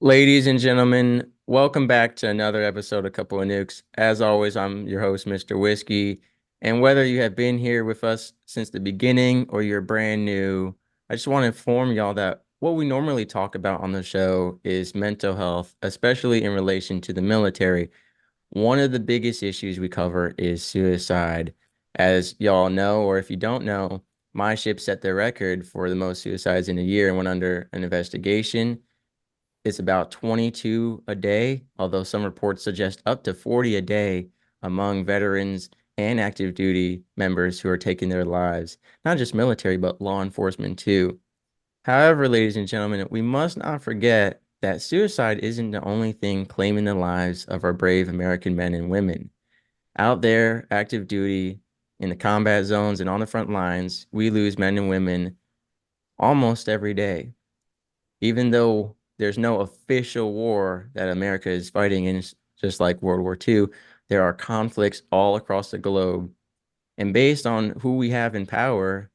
Ladies and gentlemen, welcome back to another episode of Coupleonukes. As always, I'm your host, Mr. Whiskey. And whether you have been here with us since the beginning or you're brand new, I just want to inform y'all that what we normally talk about on the show is mental health, especially in relation to the military. One of the biggest issues we cover is suicide. As y'all know, or if you don't know, my ship set the record for the most suicides in a year and went under an investigation. It's about 22 a day, although some reports suggest up to 40 a day among veterans and active duty members who are taking their lives, not just military, but law enforcement too. However, ladies and gentlemen, we must not forget that suicide isn't the only thing claiming the lives of our brave American men and women. Out there, active duty, in the combat zones and on the front lines, we lose men and women almost every day. Even though there's no official war that America is fighting in, just like World War II, there are conflicts all across the globe. And based on who we have in power,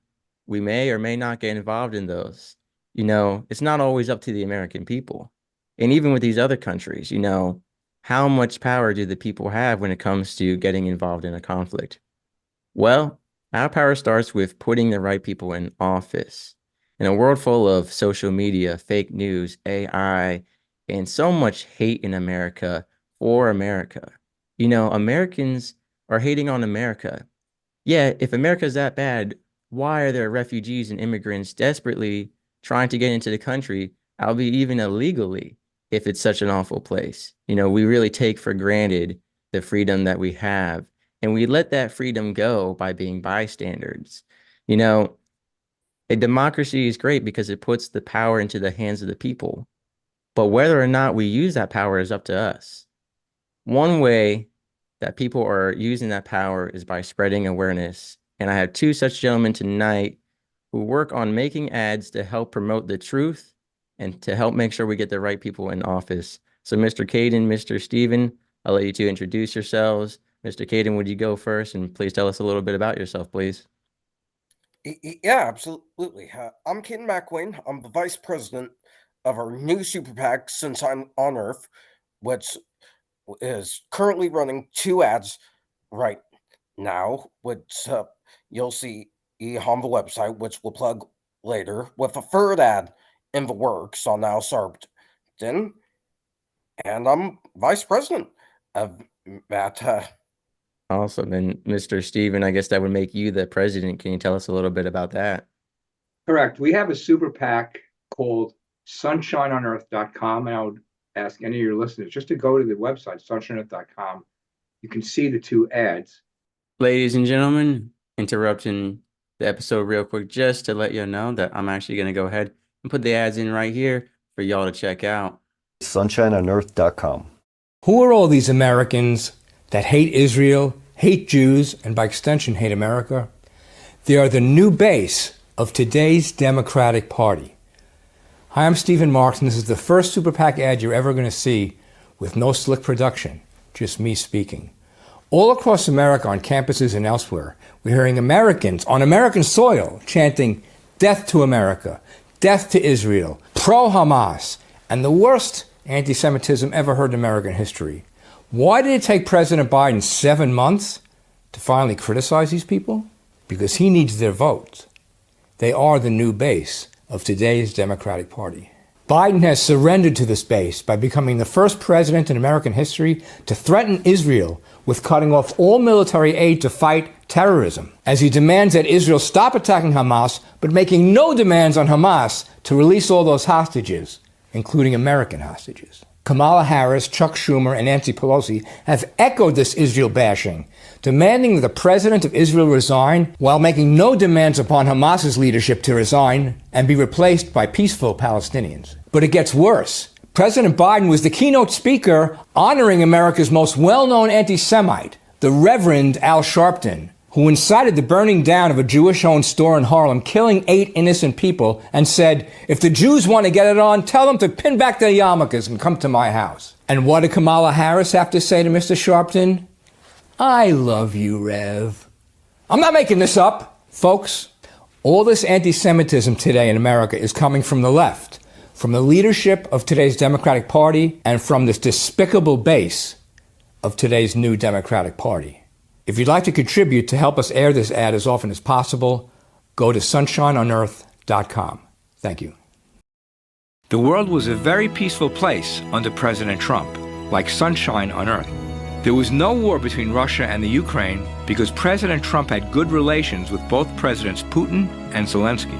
we may or may not get involved in those. It's not always up to the American people. And even with these other countries, how much power do the people have when it comes to getting involved in a conflict? Well, our power starts with putting the right people in office. In a world full of social media, fake news, AI, and so much hate in America for America, Americans are hating on America. Yeah, if America's that bad, why are there refugees and immigrants desperately trying to get into the country, albeit even illegally, if it's such an awful place? We really take for granted the freedom that we have, and we let that freedom go by being bystanders. A democracy is great because it puts the power into the hands of the people. But whether or not we use that power is up to us. One way that people are using that power is by spreading awareness. And I have two such gentlemen tonight who work on making ads to help promote the truth and to help make sure we get the right people in office. So Mr. Caden, Mr. Steven, I'll let you two introduce yourselves. Mr. Caden, would you go first? And please tell us a little bit about yourself, please. Yeah, absolutely. I'm Caden McQueen. I'm the vice president of our new Super PAC, Since I'm on Earth, which is currently running two ads right now, which you'll see on the website, which we'll plug later, with a third ad in the works on Al Sharpton. And I'm vice president of that. Awesome. And Mr. Steven, I guess that would make you the president. Can you tell us a little bit about that? Correct. We have a super PAC called sunshineonearth.com. And I would ask any of your listeners just to go to the website, sunshineonearth.com. You can see the two ads. Ladies and gentlemen, interrupting the episode real quick just to let you know that I'm actually going to go ahead and put the ads in right here for y'all to check out. sunshineonearth.com. Who are all these Americans that hate Israel, hate Jews, and by extension hate America? They are the new base of today's Democratic Party. Hi, I'm Stephen Marks, and this is the first Super PAC ad you're ever going to see with no slick production, just me speaking. All across America, on campuses and elsewhere, we're hearing Americans on American soil chanting, "Death to America, death to Israel, pro-Hamas," and the worst anti-Semitism ever heard in American history. Why did it take President Biden 7 months to finally criticize these people? Because he needs their votes. They are the new base of today's Democratic Party. Biden has surrendered to this base by becoming the first president in American history to threaten Israel with cutting off all military aid to fight terrorism, as he demands that Israel stop attacking Hamas, but making no demands on Hamas to release all those hostages, including American hostages. Kamala Harris, Chuck Schumer, and Nancy Pelosi have echoed this Israel bashing, demanding that the president of Israel resign while making no demands upon Hamas's leadership to resign and be replaced by peaceful Palestinians. But it gets worse. President Biden was the keynote speaker honoring America's most well-known anti-Semite, the Reverend Al Sharpton, who incited the burning down of a Jewish-owned store in Harlem, killing 8 innocent people, and said, "If the Jews want to get it on, tell them to pin back their yarmulkes and come to my house." And what did Kamala Harris have to say to Mr. Sharpton? "I love you, Rev." I'm not making this up, folks. All this anti-Semitism today in America is coming from the left, from the leadership of today's Democratic Party and from this despicable base of today's new Democratic Party. If you'd like to contribute to help us air this ad as often as possible, go to sunshineonearth.com. Thank you. The world was a very peaceful place under President Trump, like sunshine on earth. There was no war between Russia and the Ukraine because President Trump had good relations with both Presidents Putin and Zelensky.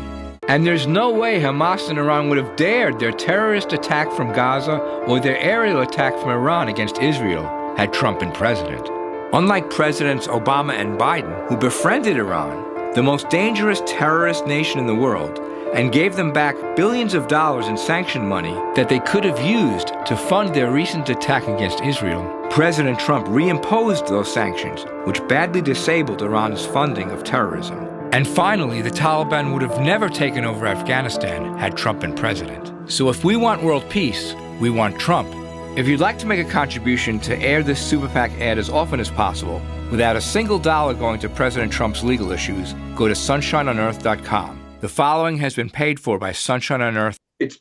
And there's no way Hamas and Iran would have dared their terrorist attack from Gaza or their aerial attack from Iran against Israel had Trump been president. Unlike Presidents Obama and Biden, who befriended Iran, the most dangerous terrorist nation in the world, and gave them back billions of dollars in sanction money that they could have used to fund their recent attack against Israel, President Trump reimposed those sanctions, which badly disabled Iran's funding of terrorism. And finally, the Taliban would have never taken over Afghanistan had Trump been president. So if we want world peace, we want Trump. If you'd like to make a contribution to air this Super PAC ad as often as possible, without a single dollar going to President Trump's legal issues, go to sunshineonearth.com. The following has been paid for by Sunshine on Earth. It's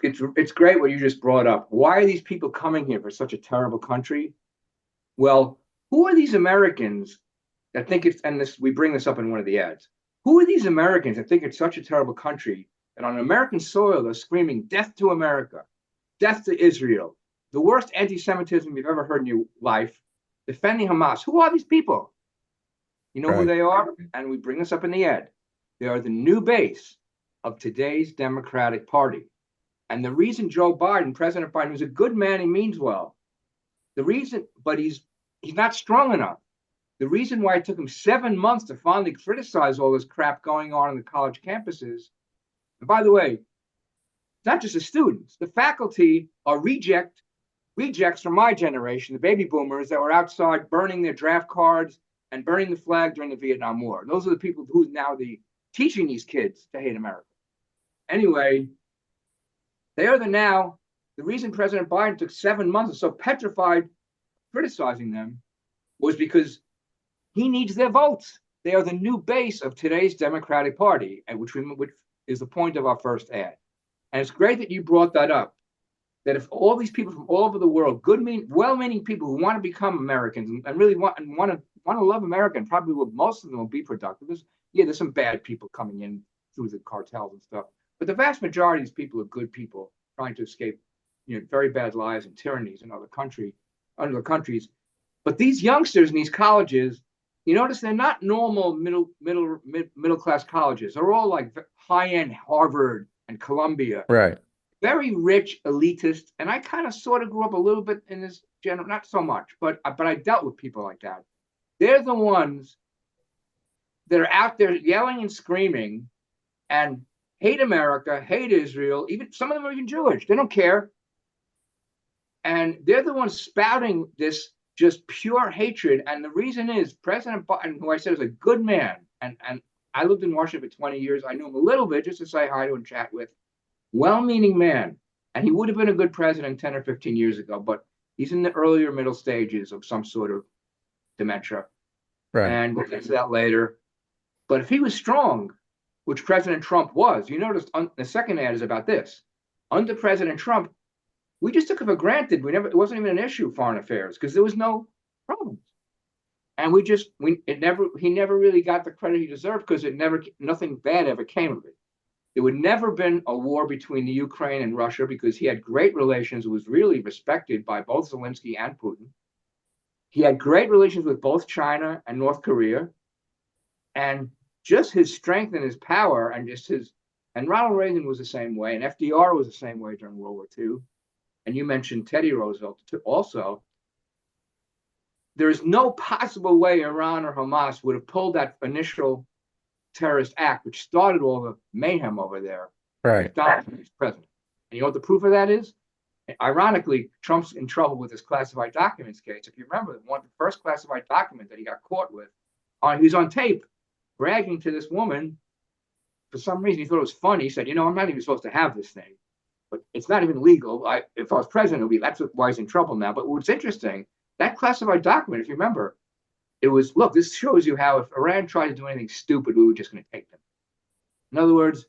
great what you just brought up. Why are these people coming here for such a terrible country? Well, who are these Americans that think it's, and this, we bring this up in one of the ads, who are these Americans that think it's such a terrible country that on American soil they're screaming death to America, death to Israel, the worst anti-Semitism you've ever heard in your life, defending Hamas? Who are these people? You know who they are? And we bring this up in the ad. They are the new base of today's Democratic Party. And the reason Joe Biden, President Biden, was a good man, he means well. The reason, but he's not strong enough. The reason why it took him 7 months to finally criticize all this crap going on the college campuses, and by the way, not just the students, the faculty are rejects from my generation, the baby boomers that were outside burning their draft cards and burning the flag during the Vietnam War. Those are the people who now teaching these kids to hate America. Anyway, they are the reason President Biden took 7 months and so petrified criticizing them was because he needs their votes. They are the new base of today's Democratic Party, which is the point of our first ad. And it's great that you brought that up, that if all these people from all over the world, well-meaning people who want to become Americans and really want to love America, and probably most of them will be productive. There's some bad people coming in through the cartels and stuff, but the vast majority of these people are good people trying to escape, very bad lives and tyrannies in other countries. But these youngsters in these colleges, you notice they're not normal middle class colleges. They're all like high-end Harvard and Columbia, Right. very rich, elitist. And I kind of sort of grew up a little bit in this general, not so much, but I dealt with people like that. They're the ones that are out there yelling and screaming and hate America, hate Israel. Even some of them are even Jewish. They don't care. And they're the ones spouting this just pure hatred. And the reason is President Biden, who I said is a good man, and I lived in Washington for 20 years. I knew him a little bit just to say hi to and chat with. Well-meaning man. And he would have been a good president 10 or 15 years ago, but he's in the earlier middle stages of some sort of dementia. Right. And we'll get to that later. But if he was strong, which President Trump was, you notice the second ad is about this. Under President Trump, we just took it for granted. It wasn't even an issue, foreign affairs, because there was no problems. And he never really got the credit he deserved because nothing bad ever came of it. There would never been a war between the Ukraine and Russia because he had great relations. It was really respected by both Zelensky and Putin. He had great relations with both China and North Korea. And just his strength and his power and Ronald Reagan was the same way, and FDR was the same way during World War II. And you mentioned Teddy Roosevelt also. There's no possible way Iran or Hamas would have pulled that initial terrorist act, which started all the mayhem over there. Right. Donald Trump was president. And you know what the proof of that is? Ironically, Trump's in trouble with his classified documents case. If you remember, the first classified document that he got caught with, he was on tape bragging to this woman. For some reason, he thought it was funny. He said, I'm not even supposed to have this thing, but it's not even legal. If I was president, that's why he's in trouble now. But what's interesting, that classified document, if you remember, it was, look, this shows you how if Iran tried to do anything stupid, we were just going to take them. In other words,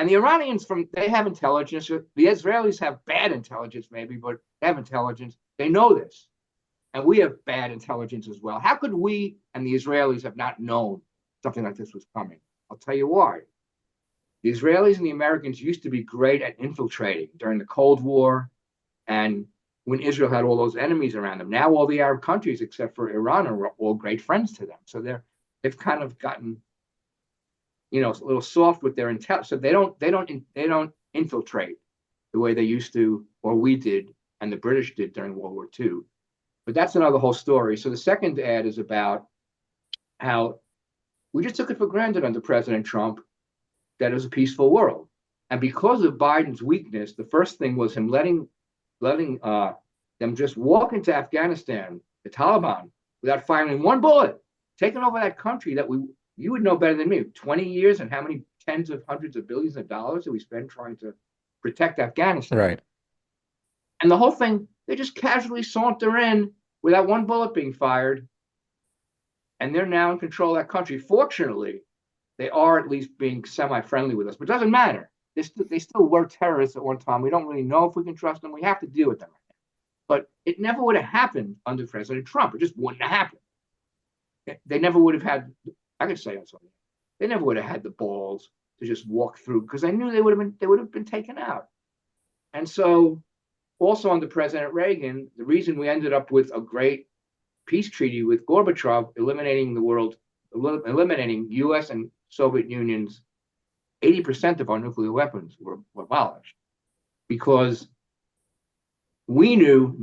And the Iranians, they have intelligence. The Israelis have bad intelligence, maybe, but they have intelligence. They know this. And we have bad intelligence as well. How could we and the Israelis have not known something like this was coming? I'll tell you why. The Israelis and the Americans used to be great at infiltrating during the Cold War and when Israel had all those enemies around them. Now all the Arab countries, except for Iran, are all great friends to them. So they've kind of gotten, a little soft with their intel. So they don't infiltrate the way they used to, or we did, and the British did during World War II. But that's another whole story. So the second ad is about how we just took it for granted under President Trump that it was a peaceful world. And because of Biden's weakness, the first thing was him letting them just walk into Afghanistan, the Taliban, without firing one bullet, taking over that country that you would know better than me, 20 years and how many tens of hundreds of billions of dollars that we spend trying to protect Afghanistan. Right. And the whole thing, they just casually saunter in without one bullet being fired. And they're now in control of that country. Fortunately, they are at least being semi-friendly with us, but it doesn't matter. They still were terrorists at one time. We don't really know if we can trust them. We have to deal with them. But it never would have happened under President Trump. It just wouldn't have happened. They never would have had, I could say something. They never would have had the balls to just walk through because they knew they would have been taken out. And so also under President Reagan, the reason we ended up with a great peace treaty with Gorbachev, eliminating US and Soviet Union's 80% of our nuclear weapons were abolished because they knew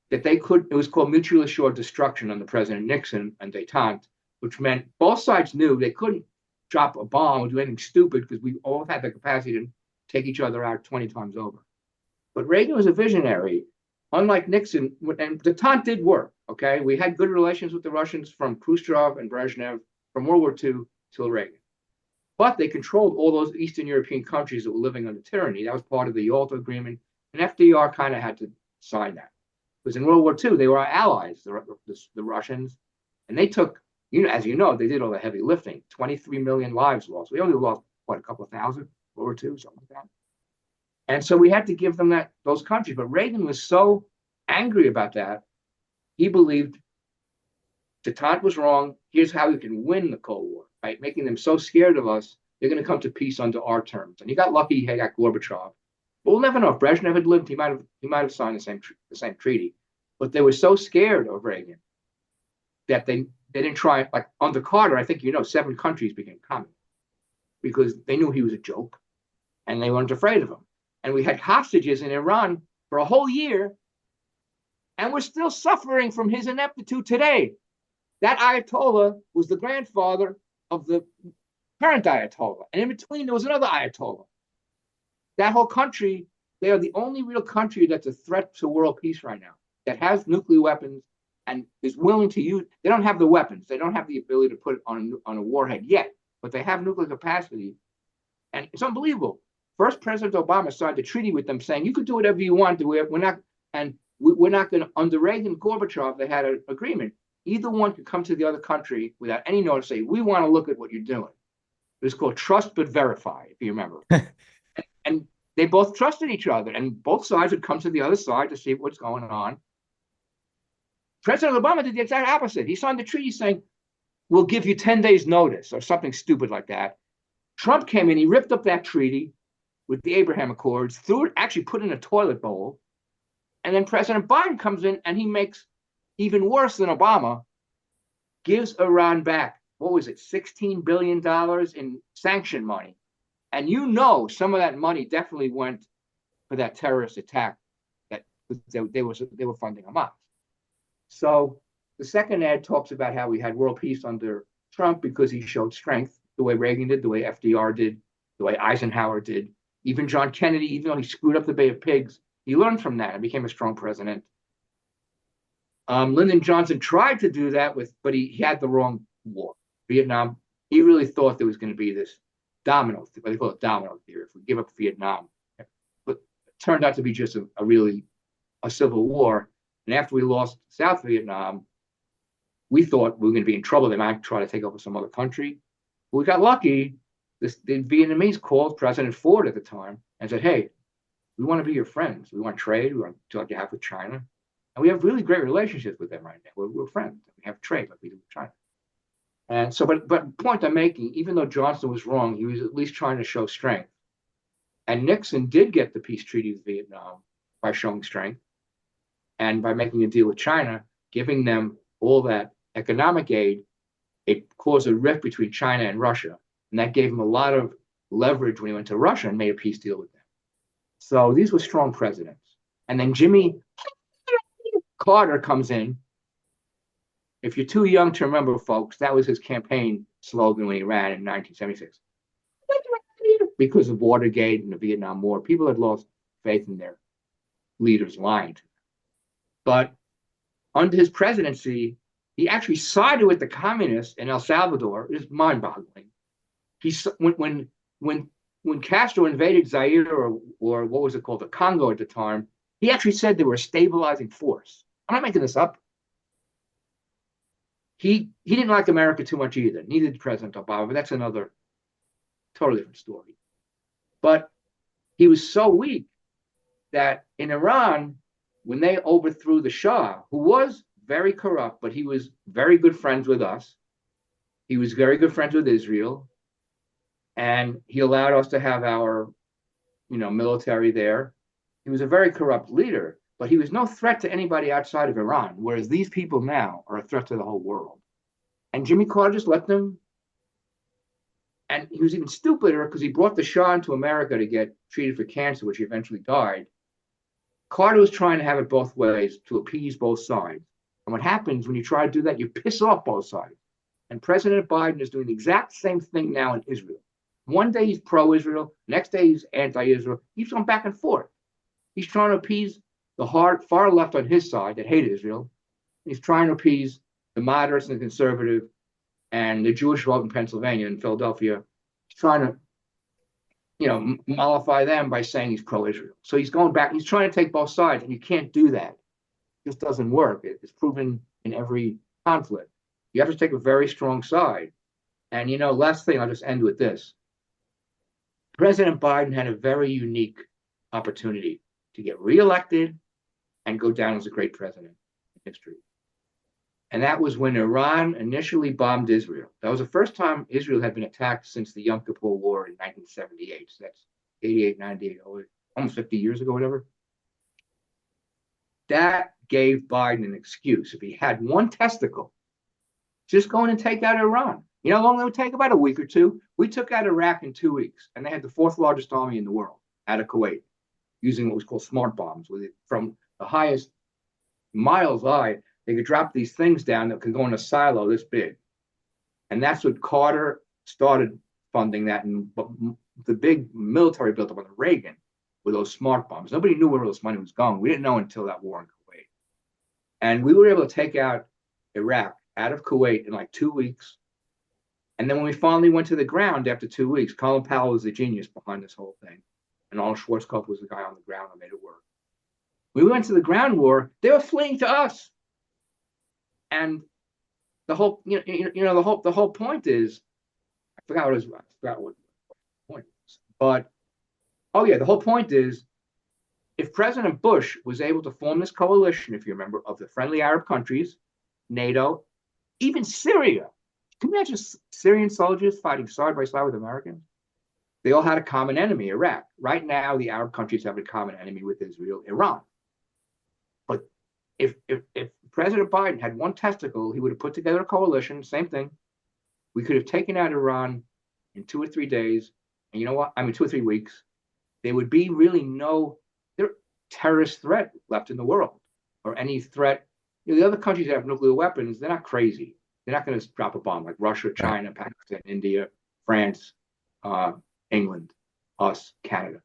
that it was called mutually assured destruction under President Nixon and détente, which meant both sides knew they couldn't drop a bomb or do anything stupid because we all had the capacity to take each other out 20 times over. But Reagan was a visionary. Unlike Nixon, and détente did work, okay? We had good relations with the Russians from Khrushchev and Brezhnev from World War II till Reagan. But they controlled all those Eastern European countries that were living under tyranny. That was part of the Yalta Agreement, and FDR kind of had to sign that. Because in World War II, they were our allies, the Russians, and they took, as you know, they did all the heavy lifting. 23 million lives lost. We only lost, a couple of thousand, World War II, something like that. And so we had to give them those countries. But Reagan was so angry about that, he believed détente was wrong. Here's how we can win the Cold War, right? Making them so scared of us, they're going to come to peace under our terms. And he got lucky. He got Gorbachev. But we'll never know if Brezhnev had lived. He might have signed the same treaty. But they were so scared of Reagan that they didn't try. Like under Carter, I think 7 countries became communist because they knew he was a joke, and they weren't afraid of him. And we had hostages in Iran for a whole year, and we're still suffering from his ineptitude today. That Ayatollah was the grandfather of the current Ayatollah. And in between, there was another Ayatollah. That whole country, they are the only real country that's a threat to world peace right now, that has nuclear weapons and is willing to use. They don't have the weapons. They don't have the ability to put it on a warhead yet, but they have nuclear capacity. And it's unbelievable. First, President Obama signed a treaty with them saying, you could do whatever you want. We're not going to, under Reagan and Gorbachev, they had an agreement. Either one could come to the other country without any notice, say, we want to look at what you're doing. It was called trust but verify, if you remember. And they both trusted each other, and both sides would come to the other side to see what's going on. President Obama did the exact opposite. He signed the treaty saying, we'll give you 10 days notice or something stupid like that. Trump came in, he ripped up that treaty with the Abraham Accords, actually put in a toilet bowl. And then President Biden comes in and he makes even worse than Obama, gives Iran back, what was it, $16 billion in sanction money. And some of that money definitely went for that terrorist attack that they were funding Hamas. So the second ad talks about how we had world peace under Trump because he showed strength, the way Reagan did, the way FDR did, the way Eisenhower did. Even John Kennedy, even though he screwed up the Bay of Pigs, he learned from that and became a strong president. Lyndon Johnson tried to do that but he had the wrong war. Vietnam, he really thought there was going to be this domino, what they call it domino theory, if we give up Vietnam. But it turned out to be just a civil war. And after we lost South Vietnam, we thought we were going to be in trouble. They might try to take over some other country. But we got lucky the Vietnamese called President Ford at the time and said, hey, we want to be your friends. We want trade. We want to like you have with China. And we have really great relationships with them right now. We're friends. We have trade like we do with China. And so, but the point I'm making, even though Johnson was wrong, he was at least trying to show strength. And Nixon did get the peace treaty with Vietnam by showing strength and by making a deal with China, giving them all that economic aid. It caused a rift between China and Russia. And that gave him a lot of leverage when he went to Russia and made a peace deal with them. So these were strong presidents. And then Jimmy Carter comes in. If you're too young to remember, folks, that was his campaign slogan when he ran in 1976. Because of Watergate and the Vietnam War, people had lost faith in their leaders lying to them. But under his presidency, he actually sided with the communists in El Salvador. It's mind-boggling. When Castro invaded Zaire or what was it called, the Congo at the time, he actually said they were a stabilizing force. I'm not making this up. He didn't like America too much either. Neither did President Obama, but that's another totally different story. But he was so weak that in Iran, when they overthrew the Shah, who was very corrupt, but he was very good friends with us. He was very good friends with Israel. And he allowed us to have our, military there. He was a very corrupt leader, but he was no threat to anybody outside of Iran, whereas these people now are a threat to the whole world. And Jimmy Carter just let them. And he was even stupider because he brought the Shah into America to get treated for cancer, which he eventually died. Carter was trying to have it both ways to appease both sides. And what happens when you try to do that, you piss off both sides. And President Biden is doing the exact same thing now in Israel. One day he's pro-Israel, next day he's anti-Israel. He's going back and forth. He's trying to appease the far left on his side that hate Israel. He's trying to appease the moderates and the conservative and the Jewish vote in Pennsylvania and Philadelphia. He's trying to, mollify them by saying he's pro-Israel. So he's going back. He's trying to take both sides, and you can't do that. It just doesn't work. It's proven in every conflict. You have to take a very strong side. And, last thing, I'll just end with this. President Biden had a very unique opportunity to get reelected and go down as a great president in history. And that was when Iran initially bombed Israel. That was the first time Israel had been attacked since the Yom Kippur War in 1978. So that's 88, 98, almost 50 years ago, whatever. That gave Biden an excuse. If he had one testicle, just go in and take out Iran. You know how long it would take? About a week or two. We took out Iraq in 2 weeks, and they had the fourth largest army in the world out of Kuwait, using what was called smart bombs. From the highest miles high, they could drop these things down that could go in a silo this big. And that's what Carter started funding that. And the big military buildup under Reagan with those smart bombs. Nobody knew where all this money was going. We didn't know until that war in Kuwait. And we were able to take out Iraq out of Kuwait in like 2 weeks. And then when we finally went to the ground after 2 weeks, Colin Powell was the genius behind this whole thing. And Arnold Schwarzkopf was the guy on the ground that made it work. We went to the ground war, they were fleeing to us. And the whole, the whole point is, I forgot what the point was. But, the whole point is, if President Bush was able to form this coalition, if you remember, of the friendly Arab countries, NATO, even Syria, can you imagine Syrian soldiers fighting side by side with Americans? They all had a common enemy, Iraq. Right now, the Arab countries have a common enemy with Israel, Iran. But if President Biden had one testicle, he would have put together a coalition, same thing. We could have taken out Iran in 2 or 3 days. And you know what? 2 or 3 weeks. There would be really no terrorist threat left in the world, or any threat. The other countries that have nuclear weapons, they're not crazy. They're not going to drop a bomb like Russia, China, Pakistan, India, France, England, us, Canada.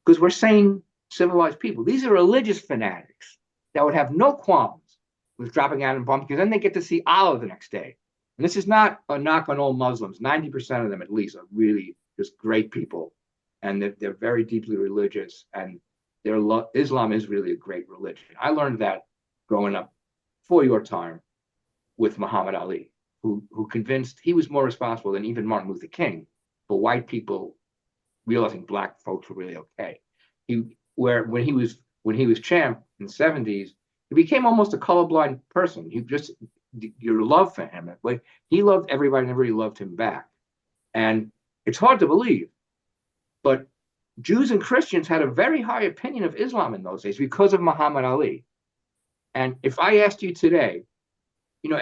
Because we're sane, civilized people. These are religious fanatics that would have no qualms with dropping atom bombs, because then they get to see Allah the next day. And this is not a knock on all Muslims. 90% of them, at least, are really just great people. And they're very deeply religious. And Islam is really a great religion. I learned that growing up for your time with Muhammad Ali, who convinced he was more responsible than even Martin Luther King for white people realizing black folks were really okay. When he was champ in the 70s, he became almost a colorblind person. Your love for him, like he loved everybody and everybody loved him back. And it's hard to believe, but Jews and Christians had a very high opinion of Islam in those days because of Muhammad Ali. And if I asked you today,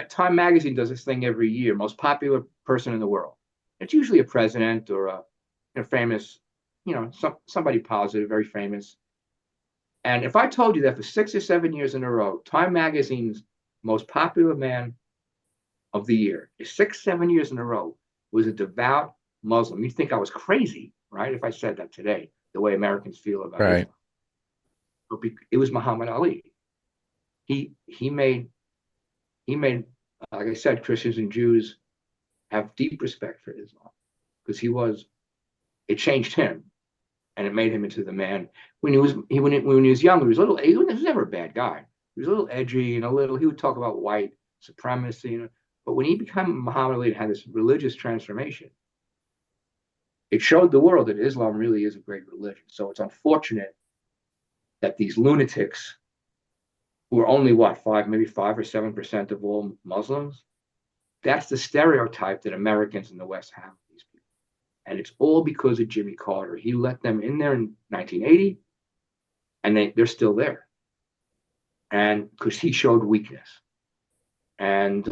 Time Magazine does this thing every year, most popular person in the world. It's usually a president or a famous, somebody positive, very famous. And if I told you that for 6 or 7 years in a row, Time Magazine's most popular man of the year, 6, 7 years in a row, was a devout Muslim, you'd think I was crazy, right? If I said that today, the way Americans feel about Islam. But it was Muhammad Ali. He made, like I said, Christians and Jews have deep respect for Islam because it changed him and it made him into the man. When he was young, he was never a bad guy. He was a little edgy and he would talk about white supremacy, but when he became Muhammad Ali and had this religious transformation, it showed the world that Islam really is a great religion. So it's unfortunate that these lunatics, who are only maybe 5 or 7% of all Muslims, that's the stereotype that Americans in the West have of these people. And it's all because of Jimmy Carter. He let them in there in 1980, and they're still there. And because he showed weakness. And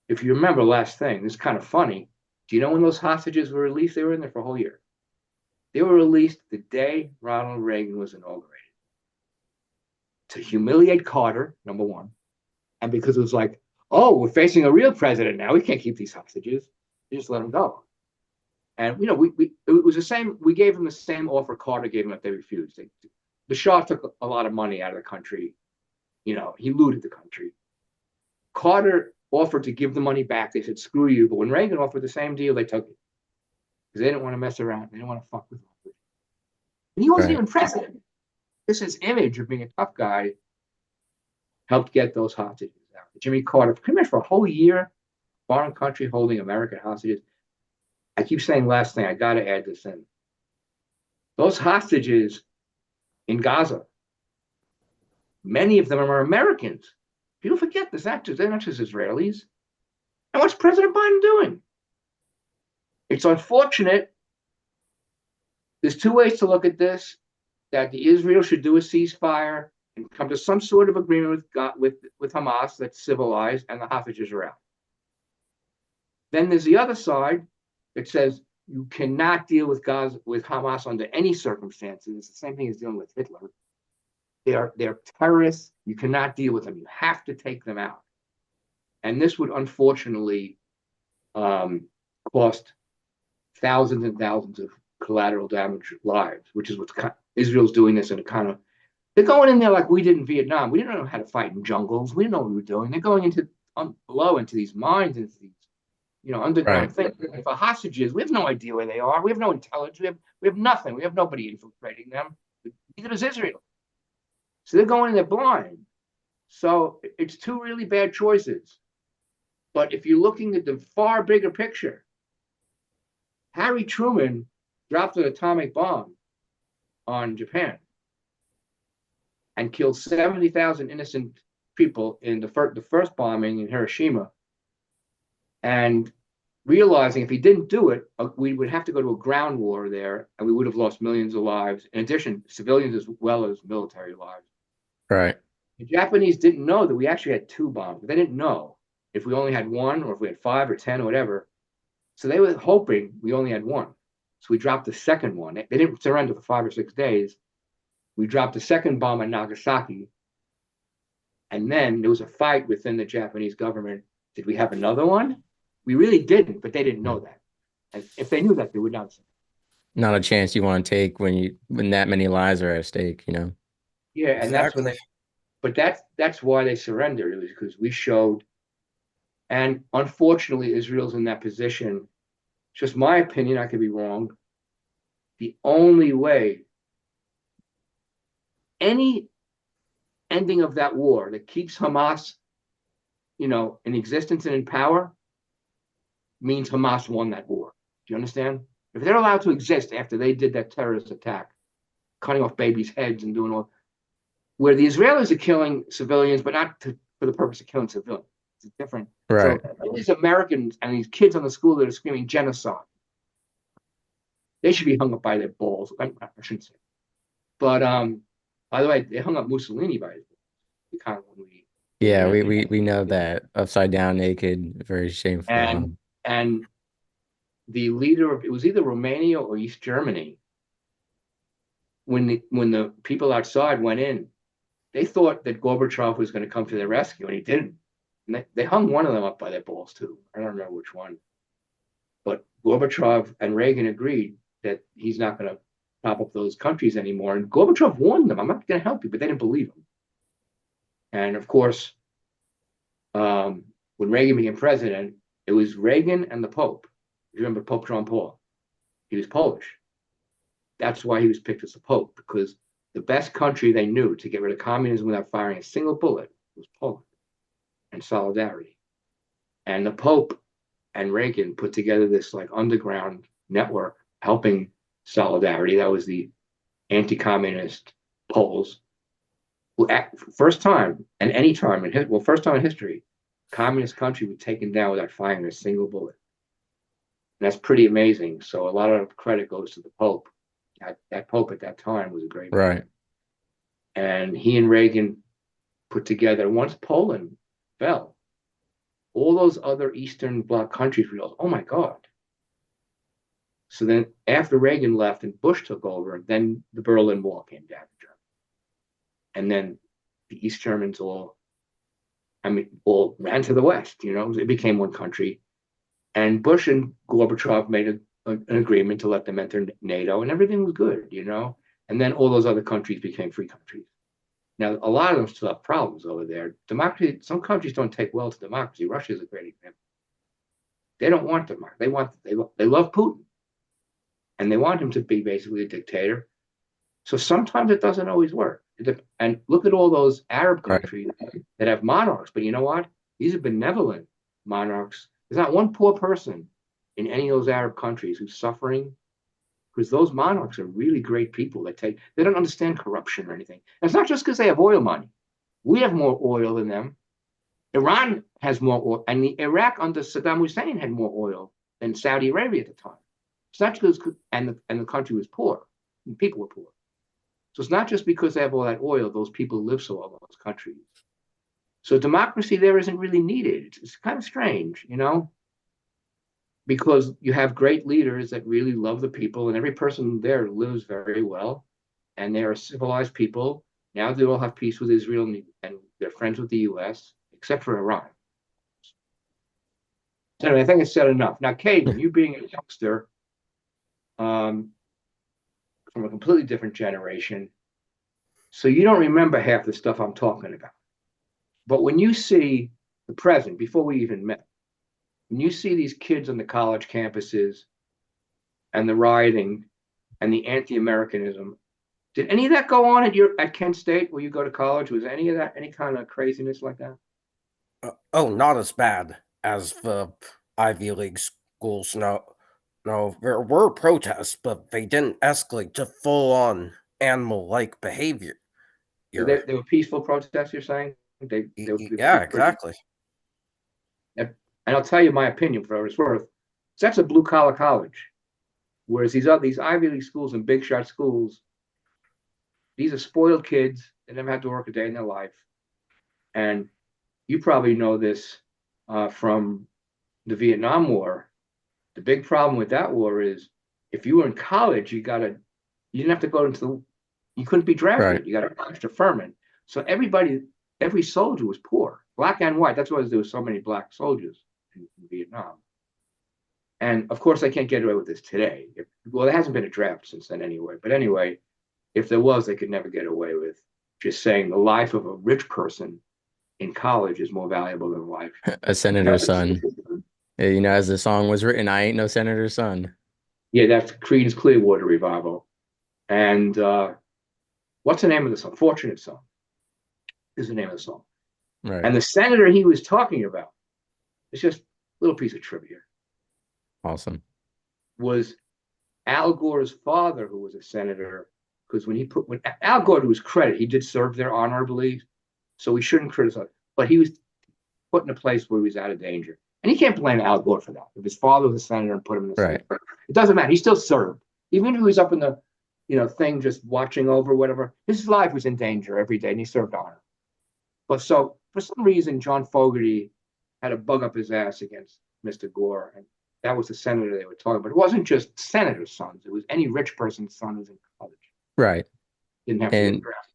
if you remember, last thing, this is kind of funny. Do you know when those hostages were released? They were in there for a whole year. They were released the day Ronald Reagan was inaugurated. To humiliate Carter, number one. And because it was like, oh, we're facing a real president now. We can't keep these hostages. We just let them go. And, it was the same. We gave them the same offer Carter gave them if they refused. The Shah took a lot of money out of the country. He looted the country. Carter offered to give the money back. They said, screw you. But when Reagan offered the same deal, they took it. Because they didn't want to mess around. They didn't want to fuck with him. And he wasn't even president. This is image of being a tough guy helped get those hostages out. Jimmy Carter, pretty much for a whole year, foreign country holding American hostages. I keep saying last thing, I got to add this in. Those hostages in Gaza, many of them are Americans. People forget this. They're not just Israelis. And what's President Biden doing? It's unfortunate. There's two ways to look at this. That Israel should do a ceasefire and come to some sort of agreement with Hamas that's civilized and the hostages are out. Then there's the other side that says you cannot deal with Hamas under any circumstances. It's the same thing as dealing with Hitler. They're terrorists. You cannot deal with them. You have to take them out. And this would unfortunately cost thousands and thousands of collateral damage lives, which is what Israel's doing this in a kind of, they're going in there like we did in Vietnam. We didn't know how to fight in jungles. We didn't know what we were doing. They're going below into these mines, into these, underground things. For hostages, we have no idea where they are. We have no intelligence. We have nothing. We have nobody infiltrating them. Neither does Israel. So they're going in there blind. So it's two really bad choices. But if you're looking at the far bigger picture, Harry Truman dropped an atomic bomb on Japan and killed 70,000 innocent people in the first bombing in Hiroshima. And realizing if he didn't do it, we would have to go to a ground war there, and we would have lost millions of lives. In addition, civilians as well as military lives. Right. The Japanese didn't know that we actually had 2 bombs. They didn't know if we only had 1 or if we had 5 or 10 or whatever. So they were hoping we only had 1. So we dropped the second one. They didn't surrender for 5 or 6 days. We dropped the second bomb at Nagasaki. And then there was a fight within the Japanese government. Did we have another one? We really didn't, but they didn't know that. And if they knew that, they would not say. Not a chance you want to take when that many lives are at stake, Yeah, and Exactly. that's why they surrendered. It was because we showed, and unfortunately, Israel's in that position. It's just my opinion, I could be wrong. The only way any ending of that war that keeps Hamas, in existence and in power means Hamas won that war. you understand? If they're allowed to exist after they did that terrorist attack, cutting off babies' heads and doing all, where the Israelis are killing civilians, but not for the purpose of killing civilians. It's different. Right. So these Americans and these kids on the school that are screaming genocide, they should be hung up by their balls. I shouldn't say. But by the way, they hung up Mussolini by his balls. Yeah, we know that. Upside down, naked, very shameful. And the leader of, it was either Romania or East Germany, when the people outside went in, they thought that Gorbachev was going to come to their rescue, and he didn't. And they hung one of them up by their balls too. I don't remember which one. But Gorbachev and Reagan agreed that he's not going to prop up those countries anymore. And Gorbachev warned them, I'm not going to help you, but they didn't believe him. And of course, when Reagan became president, it was Reagan and the Pope. You remember Pope John Paul? He was Polish. That's why he was picked as the Pope, because the best country they knew to get rid of communism without firing a single bullet was Poland and solidarity. And the Pope and Reagan put together this like underground network helping solidarity. That was the anti-communist Poles, who first time and any time in first time in history, communist country was taken down without firing a single bullet. And that's pretty amazing. So a lot of credit goes to the Pope. That Pope at that time was a great man. Right. And he and Reagan put together, once Poland fell, all those other Eastern Bloc countries realized, oh my God. So then after Reagan left and Bush took over, then the Berlin Wall came down to Germany. And then the East Germans all ran to the West, it became one country. And Bush and Gorbachev made an agreement to let them enter NATO, and everything was good, And then all those other countries became free countries. Now, a lot of them still have problems over there. Democracy, some countries don't take well to democracy. Russia is a great example. They don't want democracy. They love Putin, and they want him to be basically a dictator. So sometimes it doesn't always work. And look at all those Arab countries that have monarchs. But you know what? These are benevolent monarchs. There's not one poor person in any of those Arab countries who's suffering, because those monarchs are really great people. They don't understand corruption or anything. And it's not just because they have oil money. We have more oil than them. Iran has more oil, and the Iraq under Saddam Hussein had more oil than Saudi Arabia at the time. It's not because and the country was poor, and people were poor. So it's not just because they have all that oil; those people live so well in those countries. So democracy there isn't really needed. It's kind of strange, because you have great leaders that really love the people, and every person there lives very well, and they are civilized people. Now they all have peace with Israel, and they're friends with the U.S., except for Iran. So anyway, I think I said enough. Now, Caden, you being a youngster from a completely different generation, so you don't remember half the stuff I'm talking about. But when you see the present, before we even met, when you see these kids on the college campuses and the rioting and the anti-Americanism, did any of that go on at Kent State where you go to college? Was any of that any kind of craziness like that? Not as bad as the Ivy League schools. No, there were protests, but they didn't escalate to full-on animal-like behavior. So they were peaceful protests, you're saying? Yeah, exactly. And I'll tell you my opinion for what it's worth. That's a blue-collar college. Whereas these Ivy League schools and big shot schools, these are spoiled kids. They never had to work a day in their life. And you probably know this from the Vietnam War. The big problem with that war is if you were in college, you didn't have to go you couldn't be drafted. Right. You got an extra deferment. So every soldier was poor, black and white. That's why there were so many black soldiers in Vietnam. And of course, they can't get away with this today. There hasn't been a draft since then anyway. But anyway, if there was, they could never get away with just saying the life of a rich person in college is more valuable than life. A senator's son. As the song was written, I ain't no senator's son. Yeah, that's Creedence Clearwater Revival. And what's the name of the song? Fortunate Son is the name of the song. Right. And the senator he was talking about, it's just a little piece of trivia. Awesome. was Al Gore's father, who was a senator, because when Al Gore, to his credit, he did serve there honorably, so we shouldn't criticize. But he was put in a place where he was out of danger, and he can't blame Al Gore for that. If his father was a senator and put him in the Senate, it doesn't matter. He still served, even if he was up in the thing just watching over whatever. His life was in danger every day, and he served honor. But so for some reason, John Fogerty had a bug up his ass against Mr. Gore, and that was the senator they were talking about. It wasn't just senator's sons; it was any rich person's son who's in college. Right. Didn't have to get drafted.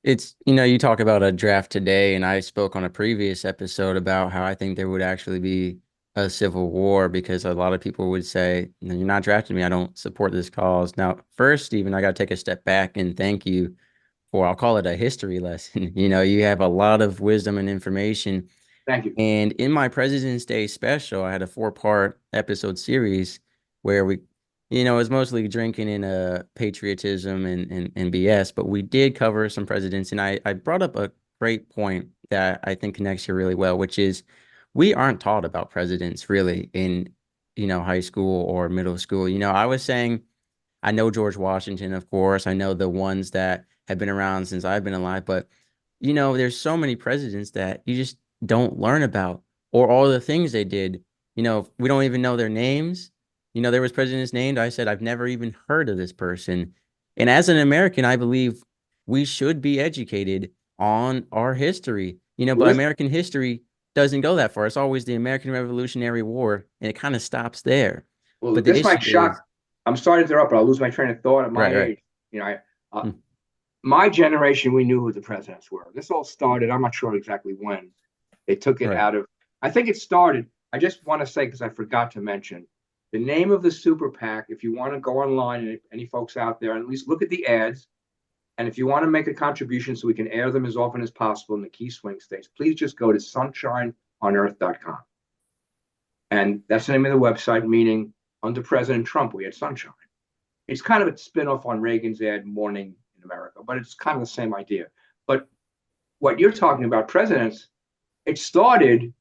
It's, you talk about a draft today, and I spoke on a previous episode about how I think there would actually be a civil war, because a lot of people would say, you're not drafting me, I don't support this cause. Now, first, Stephen, I got to take a step back and thank you for, I'll call it a history lesson. You have a lot of wisdom and information. Thank you. And in my President's Day special, I had a 4-part episode series where we, it was mostly drinking and patriotism and BS, but we did cover some presidents. And I brought up a great point that I think connects here really well, which is we aren't taught about presidents really in, high school or middle school. I was saying, I know George Washington, of course. I know the ones that have been around since I've been alive, but, there's so many presidents that you just don't learn about, or all the things they did. We don't even know their names. There was presidents named. I said, I've never even heard of this person. And as an American, I believe we should be educated on our history, but American history doesn't go that far. It's always the American Revolutionary War, and it kind of stops there. Well, but this might shock. I'm sorry to interrupt, but I'll lose my train of thought at my age. My generation, we knew who the presidents were. This all started, I'm not sure exactly when. They took it out of, I think it started, I just want to say, because I forgot to mention, the name of the Super PAC, if you want to go online, and any folks out there, at least look at the ads, and if you want to make a contribution so we can air them as often as possible in the key swing states, please just go to sunshineonearth.com. And that's the name of the website, meaning under President Trump, we had sunshine. It's kind of a spinoff on Reagan's ad, Morning in America, but it's kind of the same idea. But what you're talking about, presidents, it started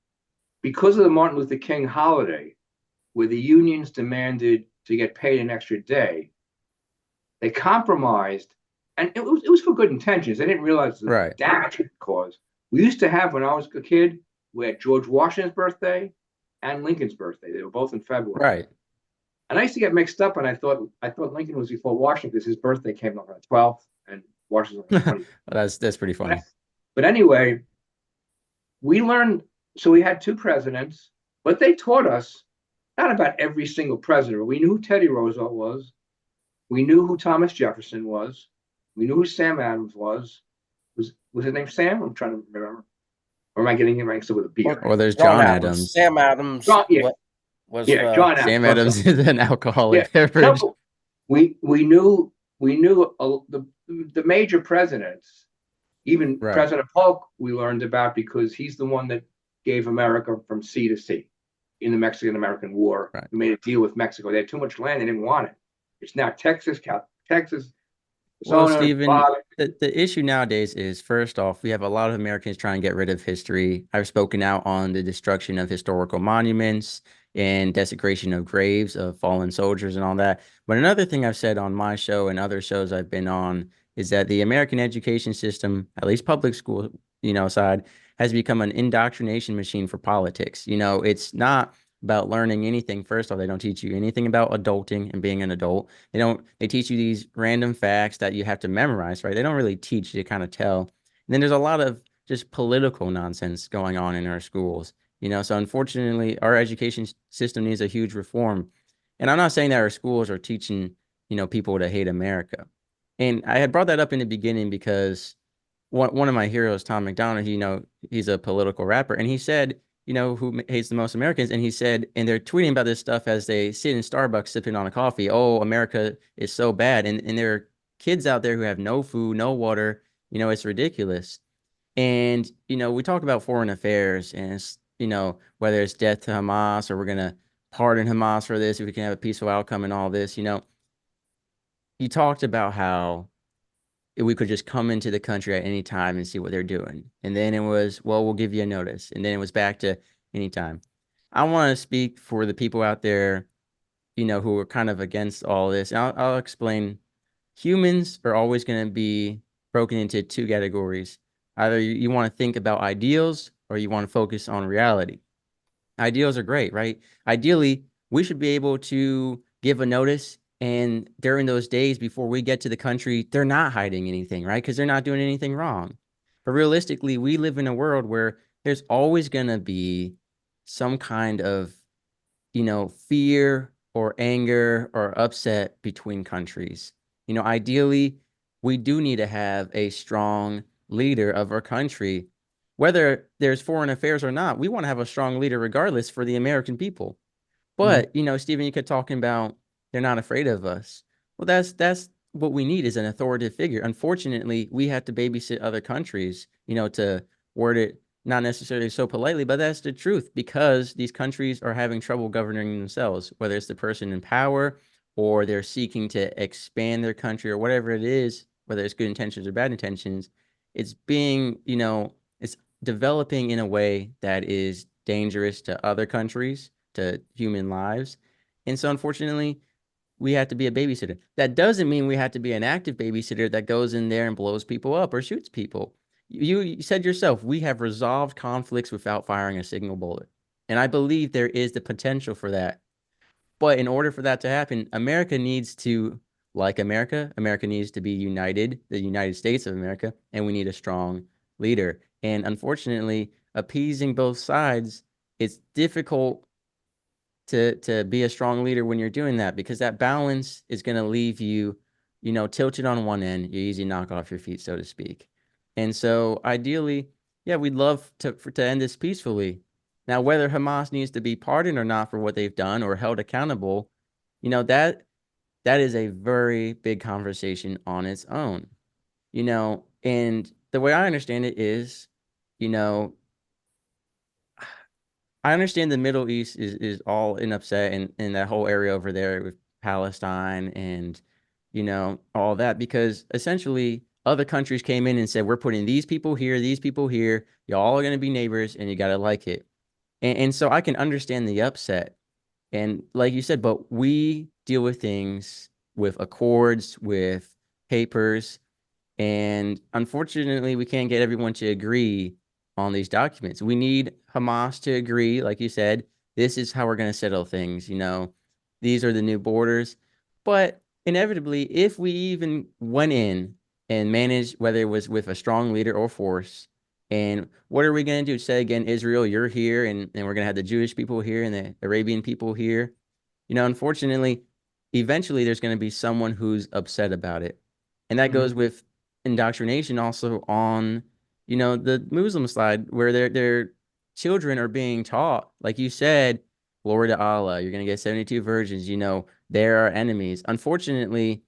because of the Martin Luther King holiday, where the unions demanded to get paid an extra day. They compromised, and it was for good intentions. They didn't realize the damage it caused. We used to have, when I was a kid, we had George Washington's birthday and Lincoln's birthday. They were both in February. Right. And I used to get mixed up, and I thought Lincoln was before Washington because his birthday came on the 12th and Washington on the 20th. That's pretty funny. But anyway, we learned, so we had 2 presidents, but they taught us not about every single president. We knew who Teddy Roosevelt was. We knew who Thomas Jefferson was. We knew who Sam Adams was. Was his name Sam? I'm trying to remember. Or am I getting him mixed up with a beer? Or there's John Adams. Sam Adams. John Was John Adams. Sam Adams is an alcoholic beverage. No, we knew the major presidents, even President Polk, we learned about because he's the one that gave America from sea to sea in the Mexican-American War. Right. We made a deal with Mexico. They had too much land; they didn't want it. It's now Texas. Well, Stephen, the issue nowadays is, first off, we have a lot of Americans trying to get rid of history. I've spoken out on the destruction of historical monuments and desecration of graves of fallen soldiers and all that. But another thing I've said on my show and other shows I've been on is that the American education system, at least public school, side, has become an indoctrination machine for politics. It's not about learning anything. First off, they don't teach you anything about adulting and being an adult. They teach you these random facts that you have to memorize, right? They don't really teach you to kind of tell. And then there's a lot of just political nonsense going on in our schools, so unfortunately our education system needs a huge reform. And I'm not saying that our schools are teaching, people to hate America. And I had brought that up in the beginning because one of my heroes, Tom McDonald, he's a political rapper, and he said, who hates the most Americans? And he said, and they're tweeting about this stuff as they sit in Starbucks sipping on a coffee. Oh, America is so bad. And there are kids out there who have no food, no water. It's ridiculous. And, we talk about foreign affairs and, whether it's death to Hamas or we're going to pardon Hamas for this, if we can have a peaceful outcome and all this, you talked about how we could just come into the country at any time and see what they're doing. And then it was, well, we'll give you a notice. And then it was back to anytime. I want to speak for the people out there who are kind of against all this. And I'll explain. Humans are always going to be broken into two categories. Either you want to think about ideals or you want to focus on reality. Ideals are great, right? Ideally, we should be able to give a notice, and during those days before we get to the country, they're not hiding anything, right? Because they're not doing anything wrong. But realistically, we live in a world where there's always going to be some kind of, fear or anger or upset between countries. Ideally, we do need to have a strong leader of our country. Whether there's foreign affairs or not, we want to have a strong leader regardless for the American people. But, Stephen, you kept talking about they're not afraid of us. Well, that's what we need is an authoritative figure. Unfortunately, we have to babysit other countries, to word it not necessarily so politely, but that's the truth because these countries are having trouble governing themselves, whether it's the person in power or they're seeking to expand their country or whatever it is, whether it's good intentions or bad intentions. It's being, it's developing in a way that is dangerous to other countries, to human lives. And so unfortunately, we have to be a babysitter. That doesn't mean we have to be an active babysitter that goes in there and blows people up or shoots people. You said yourself, we have resolved conflicts without firing a single bullet. And I believe there is the potential for that. But in order for that to happen, America needs to, like America needs to be united, the United States of America, and we need a strong leader. And unfortunately, appeasing both sides, it's difficult to be a strong leader when you're doing that because that balance is going to leave you, tilted on one end. You easy knock off your feet, so to speak. And so ideally, yeah, we'd love to end this peacefully. Now, whether Hamas needs to be pardoned or not for what they've done or held accountable, that is a very big conversation on its own. And the way I understand it is, you know, I understand the Middle East is all in upset in that whole area over there with Palestine and, all that, because essentially other countries came in and said, we're putting these people here, y'all are going to be neighbors and you got to like it. And so I can understand the upset. And like you said, but we deal with things with accords, with papers, and unfortunately, we can't get everyone to agree on these documents. We need Hamas to agree, like you said, this is how we're going to settle things. These are the new borders. But inevitably, if we even went in and managed, whether it was with a strong leader or force, and what are we going to do? Say again, Israel, you're here, and we're going to have the Jewish people here and the Arabian people here. Unfortunately, eventually there's going to be someone who's upset about it. And that goes with indoctrination also on, the Muslim side where their children are being taught, like you said, glory to Allah, you're going to get 72 virgins, they're our enemies. Unfortunately,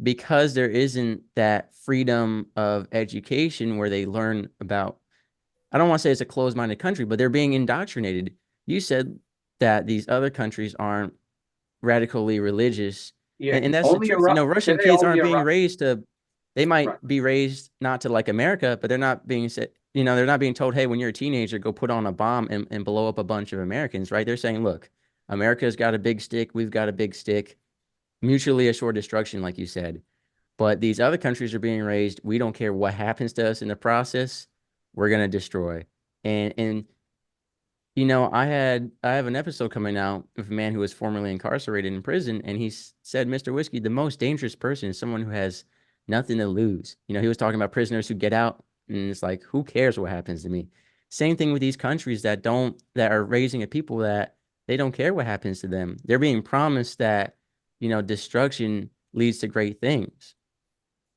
because there isn't that freedom of education where they learn about, I don't want to say it's a closed-minded country, but they're being indoctrinated. You said that these other countries aren't radically religious. Yeah, And that's the only truth. Iraq. Russian Today, kids only aren't being Iraq. raised to, they might Right. be raised not to like America, but they're not being said, they're not being told, hey, when you're a teenager, go put on a bomb and blow up a bunch of Americans, right? They're saying, look, America's got a big stick, we've got a big stick, mutually assured destruction, like you said. But these other countries are being raised, we don't care what happens to us in the process, we're gonna destroy. And I have an episode coming out of a man who was formerly incarcerated in prison, and he said, Mr. Whiskey, the most dangerous person is someone who has nothing to lose. He was talking about prisoners who get out, and it's like, who cares what happens to me? Same thing with these countries that are raising a people that they don't care what happens to them. They're being promised that, destruction leads to great things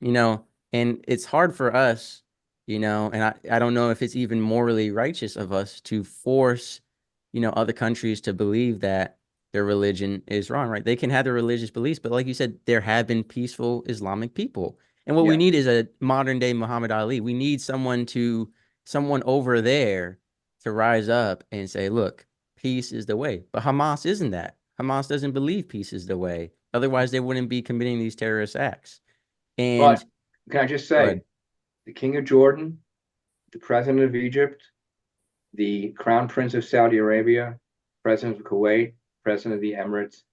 you know, and it's hard for us, and I don't know if it's even morally righteous of us to force, other countries to believe that their religion is wrong, right? They can have their religious beliefs, but like you said, there have been peaceful Islamic people. And what we Yeah. need is a modern day Muhammad Ali. We need someone over there to rise up and say, look, peace is the way. But Hamas isn't that. Hamas doesn't believe peace is the way. Otherwise, they wouldn't be committing these terrorist acts. But And can I just go say, ahead. the King of Jordan, the President of Egypt, the Crown Prince of Saudi Arabia, President of Kuwait, President of the Emirates,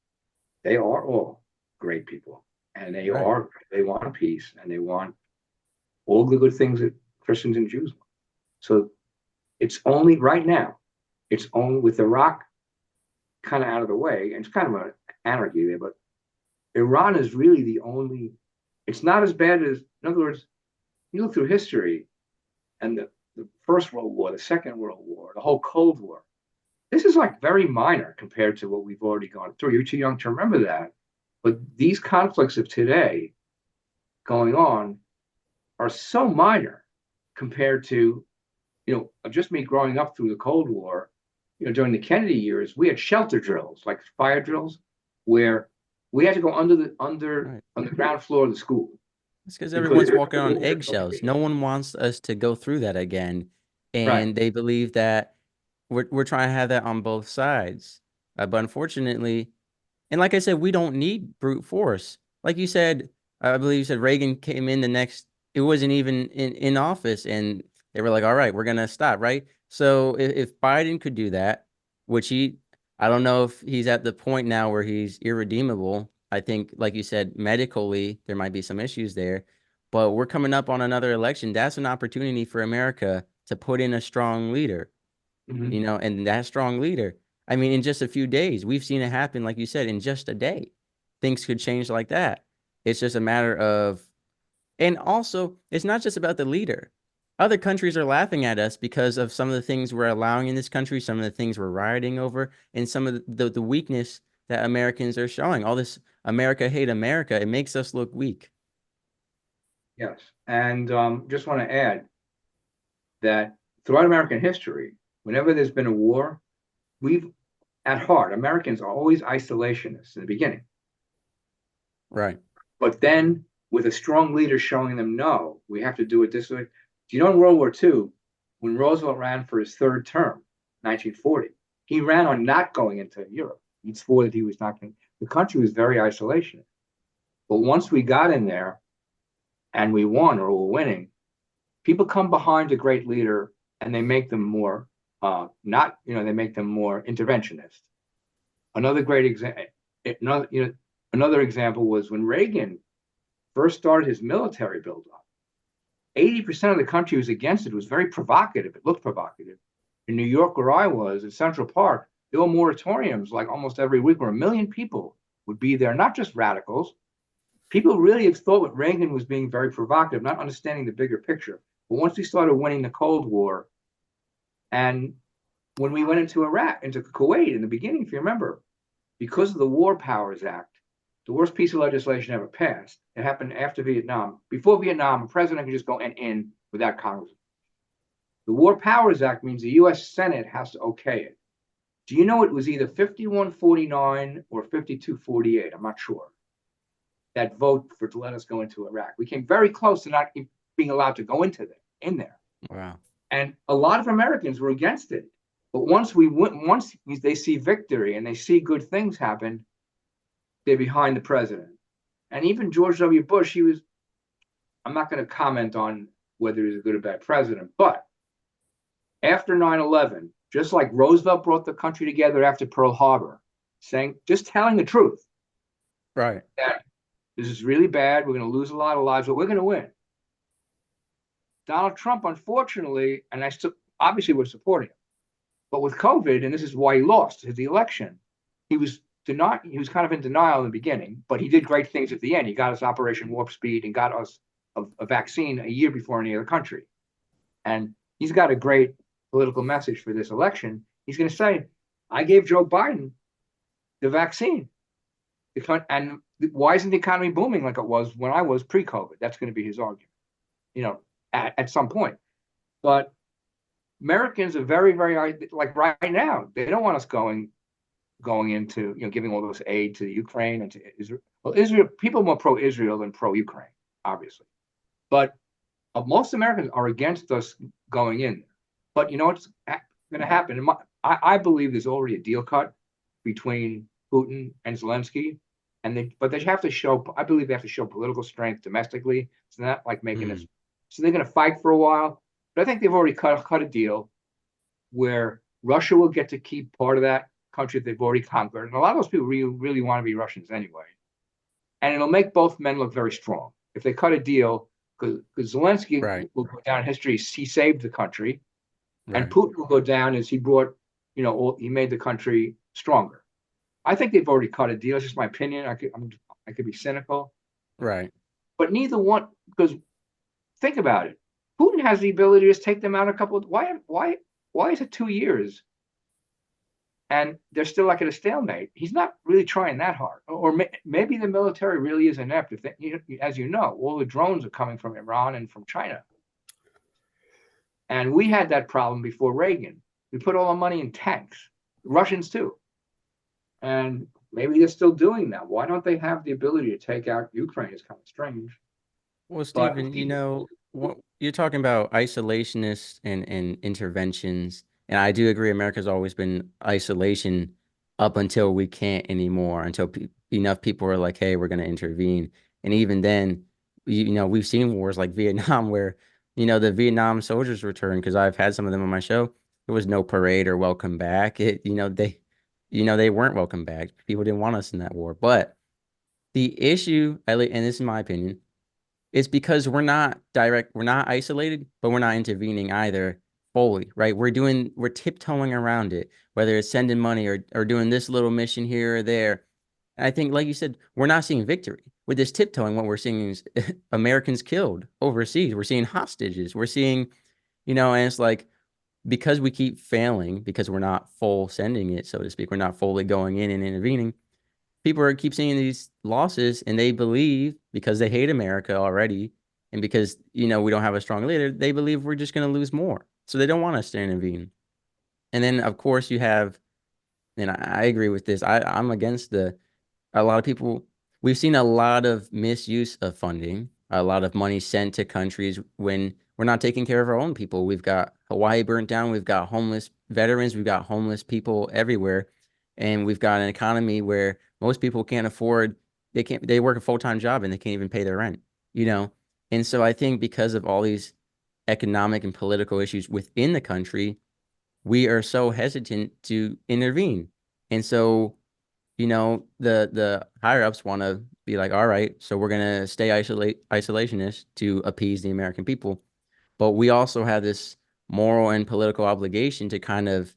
They are all great people, and they want peace, and they want all the good things that Christians and Jews want. So it's only right now, it's only with Iraq kind of out of the way, and it's kind of an anarchy there, but Iran is really the only, it's not as bad as, in other words, you look through history and the First World War, the Second World War, the whole Cold War. This is like very minor compared to what we've already gone through. You're too young to remember that. But these conflicts of today going on are so minor compared to, just me growing up through the Cold War, during the Kennedy years, we had shelter drills, like fire drills, where we had to go on the ground floor of the school. It's because everyone's walking on eggshells. No one wants us to go through that again. And they believe that we're trying to have that on both sides. But unfortunately, and like I said, we don't need brute force. Like you said, I believe you said Reagan came in it wasn't even in office, and they were like, all right, we're going to stop, right? So if Biden could do that, which I don't know if he's at the point now where he's irredeemable. I think, like you said, medically, there might be some issues there, but we're coming up on another election. That's an opportunity for America to put in a strong leader, and that strong leader, I mean, in just a few days, we've seen it happen. Like you said, in just a day, things could change like that. It's just a matter of, and also it's not just about the leader. Other countries are laughing at us because of some of the things we're allowing in this country, some of the things we're rioting over, and some of the weakness that Americans are showing. All this America hate America, it makes us look weak. Yes. And just want to add that throughout American history, whenever there's been a war, at heart, Americans are always isolationists in the beginning. Right. But then with a strong leader showing them, no, we have to do it this way. Do you know in World War II, when Roosevelt ran for his third term, 1940, he ran on not going into Europe. He swore that he was not going. The country was very isolationist. But once we got in there and we won or were winning, people come behind a great leader and they make them more they make them more interventionist. Another great example, another example was when Reagan first started his military buildup. 80% of the country was against it. It was very provocative. It looked provocative. In New York, where I was, at Central Park, there were moratoriums like almost every week where 1 million people would be there, not just radicals. People really thought that Reagan was being very provocative, not understanding the bigger picture. But once we started winning the Cold War, and when we went into Iraq, into Kuwait in the beginning, if you remember, because of the War Powers Act, the worst piece of legislation ever passed. It happened after Vietnam. Before Vietnam, a president could just go in without Congress. The War Powers Act means the U.S. Senate has to okay it. Do you know it was either 51-49 or 52-48? I'm not sure. That vote to let us go into Iraq. We came very close to not being allowed to go in there. Wow. And a lot of Americans were against it. But once they see victory and they see good things happen, they're behind the president. And even George W. Bush, I'm not going to comment on whether he's a good or bad president, but after 9/11, just like Roosevelt brought the country together after Pearl Harbor, just telling the truth. Right. That this is really bad. We're going to lose a lot of lives, but we're going to win. Donald Trump, unfortunately, and I still obviously was supporting him, but with COVID, and this is why he lost the election, he was kind of in denial in the beginning, but he did great things at the end. He got us Operation Warp Speed and got us a vaccine a year before any other country. And he's got a great political message for this election. He's going to say, I gave Joe Biden the vaccine. And why isn't the economy booming like it was when I was pre-COVID? That's going to be his argument, at some point. But Americans are very, very, like right now, they don't want us going into, giving all this aid to Ukraine and to Israel. Well, Israel, people are more pro-Israel than pro-Ukraine, obviously. But most Americans are against us going in. But you know what's going to happen? I believe there's already a deal cut between Putin and Zelensky. But they have to show, I believe they have to show political strength domestically. It's not like making this. So they're going to fight for a while. But I think they've already cut a deal where Russia will get to keep part of that country that they've already conquered. And a lot of those people really want to be Russians anyway. And it'll make both men look very strong. If they cut a deal, because Zelensky will go down in history, he saved the country. And Putin will go down as he brought, he made the country stronger. I think they've already cut a deal. It's just my opinion. I could be cynical. Right. But neither one, because think about it. Putin has the ability to just take them out a couple of, why is it 2 years? And they're still like at a stalemate. He's not really trying that hard. Or maybe the military really is inept. As you know, all the drones are coming from Iran and from China. And we had that problem before Reagan. We put all our money in tanks. The Russians too. And maybe they're still doing that. Why don't they have the ability to take out Ukraine? It's kind of strange. Well, Stephen, what you're talking about isolationists and interventions. And I do agree, America's always been isolation up until we can't anymore, until enough people are like, hey, we're going to intervene. And even then, we've seen wars like Vietnam where, the Vietnam soldiers returned, because I've had some of them on my show. There was no parade or welcome back. They weren't welcome back. People didn't want us in that war. But the issue, and this is my opinion, is because we're not isolated, but we're not intervening either. Fully, right? We're tiptoeing around it, whether it's sending money or doing this little mission here or there. And I think, like you said, we're not seeing victory. With this tiptoeing, what we're seeing is Americans killed overseas. We're seeing hostages. We're seeing, and it's like, because we keep failing, because we're not full sending it, so to speak, we're not fully going in and intervening, people keep seeing these losses, and they believe, because they hate America already, and because, we don't have a strong leader, they believe we're just going to lose more. So they don't want us to intervene. And then, of course, you have, and I agree with this, I'm against a lot of people, we've seen a lot of misuse of funding, a lot of money sent to countries when we're not taking care of our own people. We've got Hawaii burnt down, we've got homeless veterans, we've got homeless people everywhere, and we've got an economy where most people can't afford, they work a full-time job and they can't even pay their rent, And so I think because of all these economic and political issues within the country, we are so hesitant to intervene. And so, the higher ups want to be like, all right, so we're going to stay isolationist to appease the American people. But we also have this moral and political obligation to kind of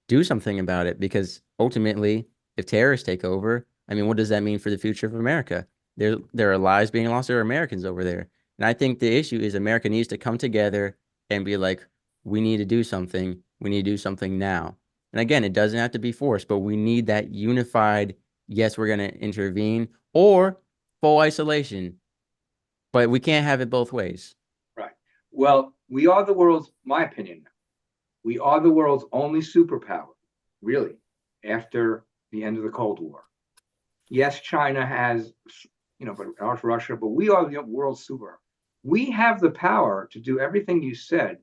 do something about it, because ultimately, if terrorists take over, I mean, what does that mean for the future of America? There are lives being lost. There are Americans over there. And I think the issue is America needs to come together and be like, we need to do something. We need to do something now. And again, it doesn't have to be forced, but we need that unified, yes, we're going to intervene, or full isolation. But we can't have it both ways. Right. Well, we are the world's, my opinion, we are the world's only superpower, really, after the end of the Cold War. Yes, China has, but not Russia, but we are the world's superpower. We have the power to do everything you said.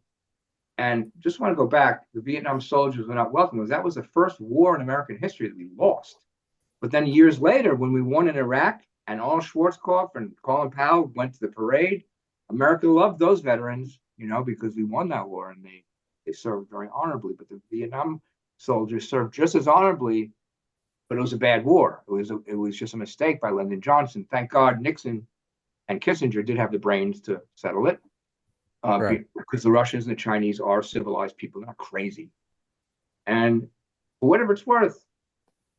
And just want to go back, the Vietnam soldiers were not welcome, because that was the first war in American history that we lost. But then years later, when we won in Iraq, and Arnold Schwarzkopf and Colin Powell went to the parade, America loved those veterans, because we won that war, and they served very honorably. But the Vietnam soldiers served just as honorably, but it was a bad war. It was just a mistake by Lyndon Johnson. Thank God Nixon and Kissinger did have the brains to settle it, because the Russians and the Chinese are civilized people, they're not crazy. And for whatever it's worth,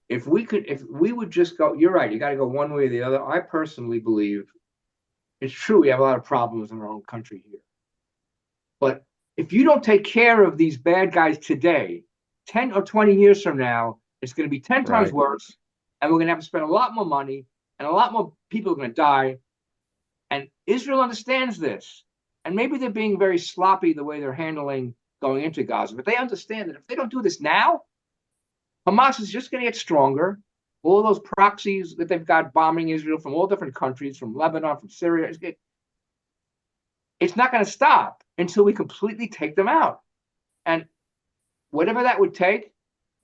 if we would just go, you're right, you got to go one way or the other. I personally believe it's true, we have a lot of problems in our own country here. But if you don't take care of these bad guys today, 10 or 20 years from now, it's going to be 10 times worse, and we're going to have to spend a lot more money, and a lot more people are going to die. And Israel understands this. And maybe they're being very sloppy the way they're handling going into Gaza, but they understand that if they don't do this now, Hamas is just going to get stronger. All those proxies that they've got bombing Israel from all different countries, from Lebanon, from Syria, it's not going to stop until we completely take them out. And whatever that would take,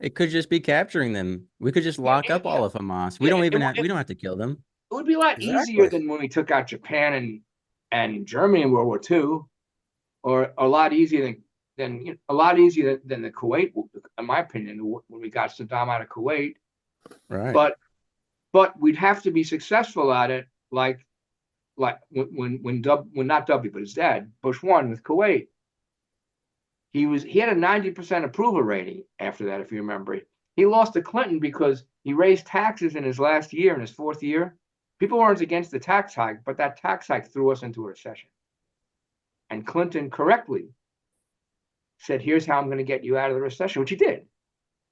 it could just be capturing them. We could just lock up all of Hamas. We don't have to kill them. It would be a lot easier than when we took out Japan and Germany in World War II, or a lot easier than a lot easier than the Kuwait, in my opinion, when we got Saddam out of Kuwait. Right. But we'd have to be successful at it, like when not W, but his dad, Bush 1 with Kuwait. He had a 90% approval rating after that, if you remember. He lost to Clinton because he raised taxes in his last year, in his fourth year. People weren't against the tax hike, but that tax hike threw us into a recession. And Clinton correctly said, here's how I'm going to get you out of the recession, which he did.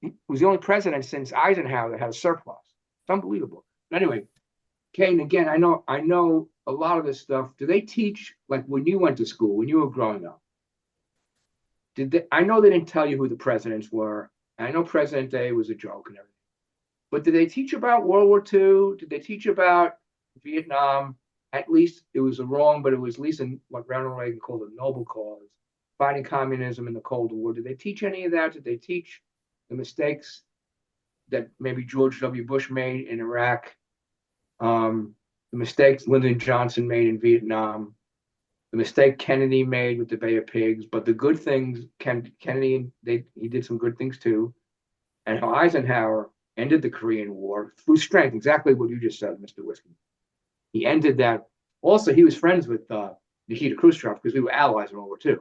He was the only president since Eisenhower that had a surplus. It's unbelievable. But anyway, Caden, again, I know a lot of this stuff. Do they teach, like when you went to school, when you were growing up? I know they didn't tell you who the presidents were. I know President Day was a joke and everything. But did they teach about World War II? Did they teach about Vietnam? At least it was wrong, but it was at least in what Ronald Reagan called a noble cause, fighting communism in the Cold War. Did they teach any of that? Did they teach the mistakes that maybe George W. Bush made in Iraq? The mistakes Lyndon Johnson made in Vietnam? The mistake Kennedy made with the Bay of Pigs, but the good things, Kennedy, he did some good things too. And how Eisenhower ended the Korean War through strength, exactly what you just said, Mr. Whiskey. He ended that. Also, he was friends with Nikita Khrushchev because we were allies in World War II.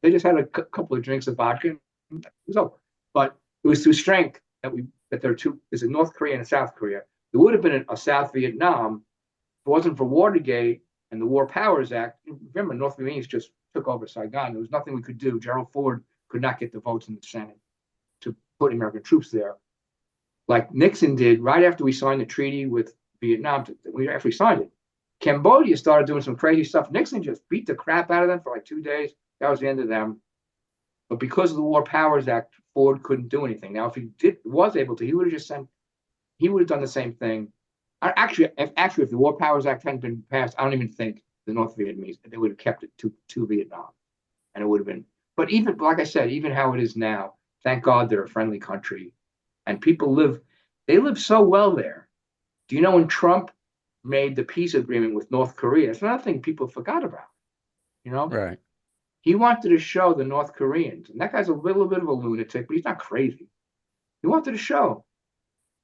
They just had a couple of drinks of vodka, and it was over. But it was through strength that there are two, is it North Korea and South Korea? There would have been a South Vietnam if it wasn't for Watergate and the War Powers Act. Remember, North Vietnamese just took over Saigon. There was nothing we could do. Gerald Ford could not get the votes in the Senate to put American troops there, like Nixon did right after we signed the treaty with Vietnam. After we signed it, Cambodia started doing some crazy stuff. Nixon just beat the crap out of them for like 2 days. That was the end of them. But because of the War Powers Act, Ford couldn't do anything. Now, if he was able to, he would have done the same thing. Actually, if the War Powers Act hadn't been passed, I don't even think the North Vietnamese, they would have kept it to Vietnam. And it would have been, but even, like I said, even how it is now, thank God they're a friendly country. And people live so well there. Do you know when Trump made the peace agreement with North Korea? It's another thing people forgot about, Right. He wanted to show the North Koreans, and that guy's a little bit of a lunatic, but he's not crazy. He wanted to show,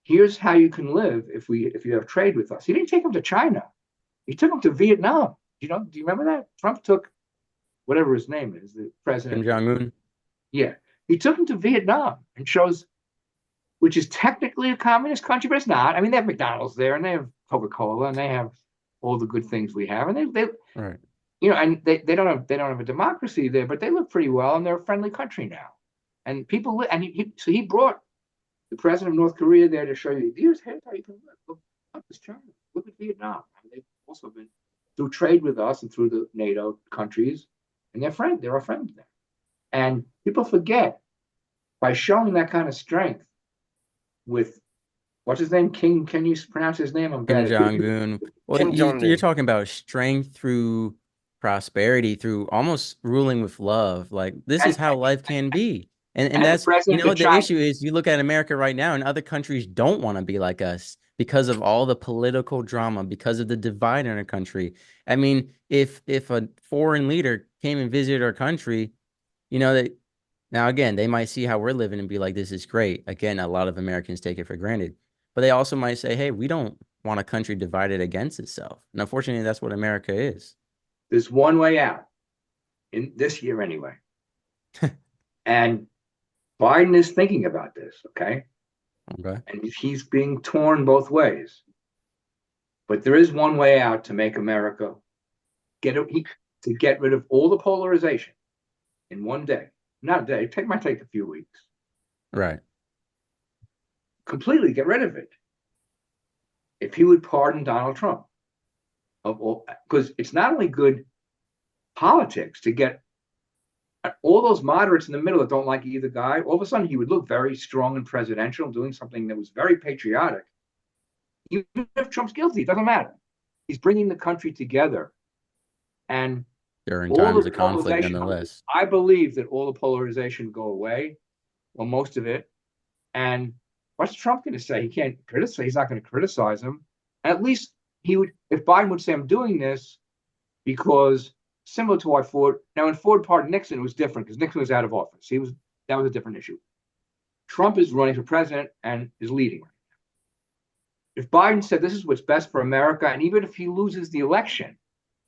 here's how you can live if you have trade with us. He didn't take them to China. He took them to Vietnam. Do you remember that? Trump took whatever his name is, the president. Kim Jong-un. Yeah. He took them to Vietnam and shows, which is technically a communist country, but it's not. I mean, they have McDonald's there and they have Coca-Cola and they have all the good things we have. And they Right. And they don't have a democracy there, but they live pretty well and they're a friendly country now. And people live, and he brought the president of North Korea there to show you, here's how you can live. Look at China. Look at Vietnam. They've also been through trade with us and through the NATO countries, and they're our friends there. And people forget, by showing that kind of strength with, what's his name? King, can you pronounce his name? I'm Kim bad. Jong-un. Well, Kim you're Jong-un. talking about strength through prosperity, through almost ruling with love. Like, this is how life can be. And the that's, president of the China. issue is, you look at America right now, and other countries don't want to be like us because of all the political drama, because of the divide in our country. I mean, if a foreign leader came and visited our country, that now, again, they might see how we're living and be like, this is great. Again, a lot of Americans take it for granted, but they also might say, hey, we don't want a country divided against itself. And unfortunately, that's what America is. There's one way out, in this year anyway. And Biden is thinking about this, okay? Okay. And he's being torn both ways. But there is one way out to make America to get rid of all the polarization in one day. Not a day, it might take a few weeks. Right. Completely get rid of it. If he would pardon Donald Trump. Because it's not only good politics to get all those moderates in the middle that don't like either guy, all of a sudden he would look very strong and presidential, doing something that was very patriotic. Even if Trump's guilty, it doesn't matter. He's bringing the country together. And During all times the of conflict, polarization, nonetheless. I believe that all the polarization go away, or most of it. And what's Trump going to say? He can't criticize. He's not going to criticize him. And at least he would, if Biden would say, I'm doing this because similar to why Ford. Now, when Ford pardoned Nixon, it was different because Nixon was out of office. That was a different issue. Trump is running for president and is leading. If Biden said this is what's best for America, and even if he loses the election,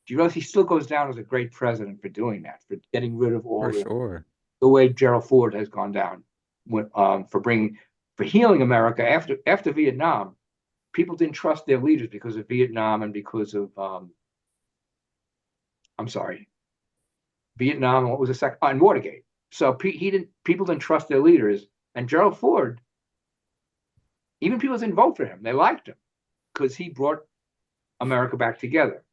do you realize he still goes down as a great president for doing that, for getting rid of all the way Gerald Ford has gone down, for healing America after Vietnam. People didn't trust their leaders because of Vietnam and because of Vietnam. What was the second? And Watergate. So people didn't trust their leaders, and Gerald Ford. Even people didn't vote for him. They liked him because he brought America back together.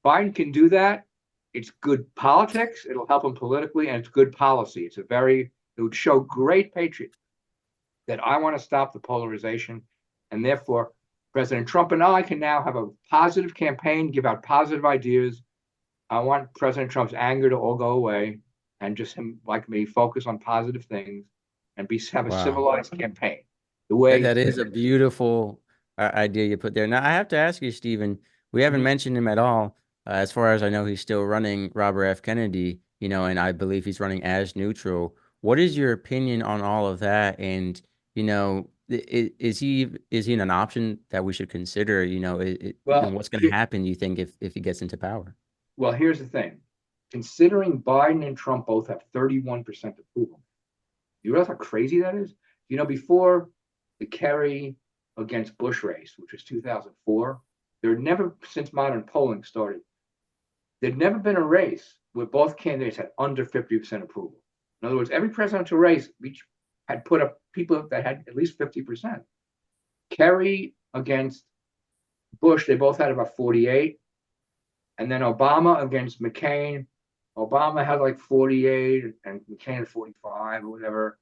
Biden can do that. It's good politics. It'll help him politically, and it's good policy. It would show great patriotism that I want to stop the polarization, and therefore President Trump and I can now have a positive campaign, give out positive ideas. I want President Trump's anger to all go away, and just him, like me, focus on positive things and have a civilized campaign. The way that is a beautiful idea you put there. Now, I have to ask you, Stephen, we haven't mentioned him at all. As far as I know, he's still running Robert F. Kennedy, and I believe he's running as neutral. What is your opinion on all of that? And, is he an option that we should consider? And what's going to happen, do you think, if he gets into power? Well, here's the thing. Considering Biden and Trump both have 31% approval, you realize how crazy that is? Before the Kerry against Bush race, which was 2004, there had never, since modern polling started, there'd never been a race where both candidates had under 50% approval. In other words, every presidential race each had put up people that had at least 50%. Kerry against Bush, they both had about 48. And then Obama against McCain, Obama had like 48 and McCain had 45 or whatever.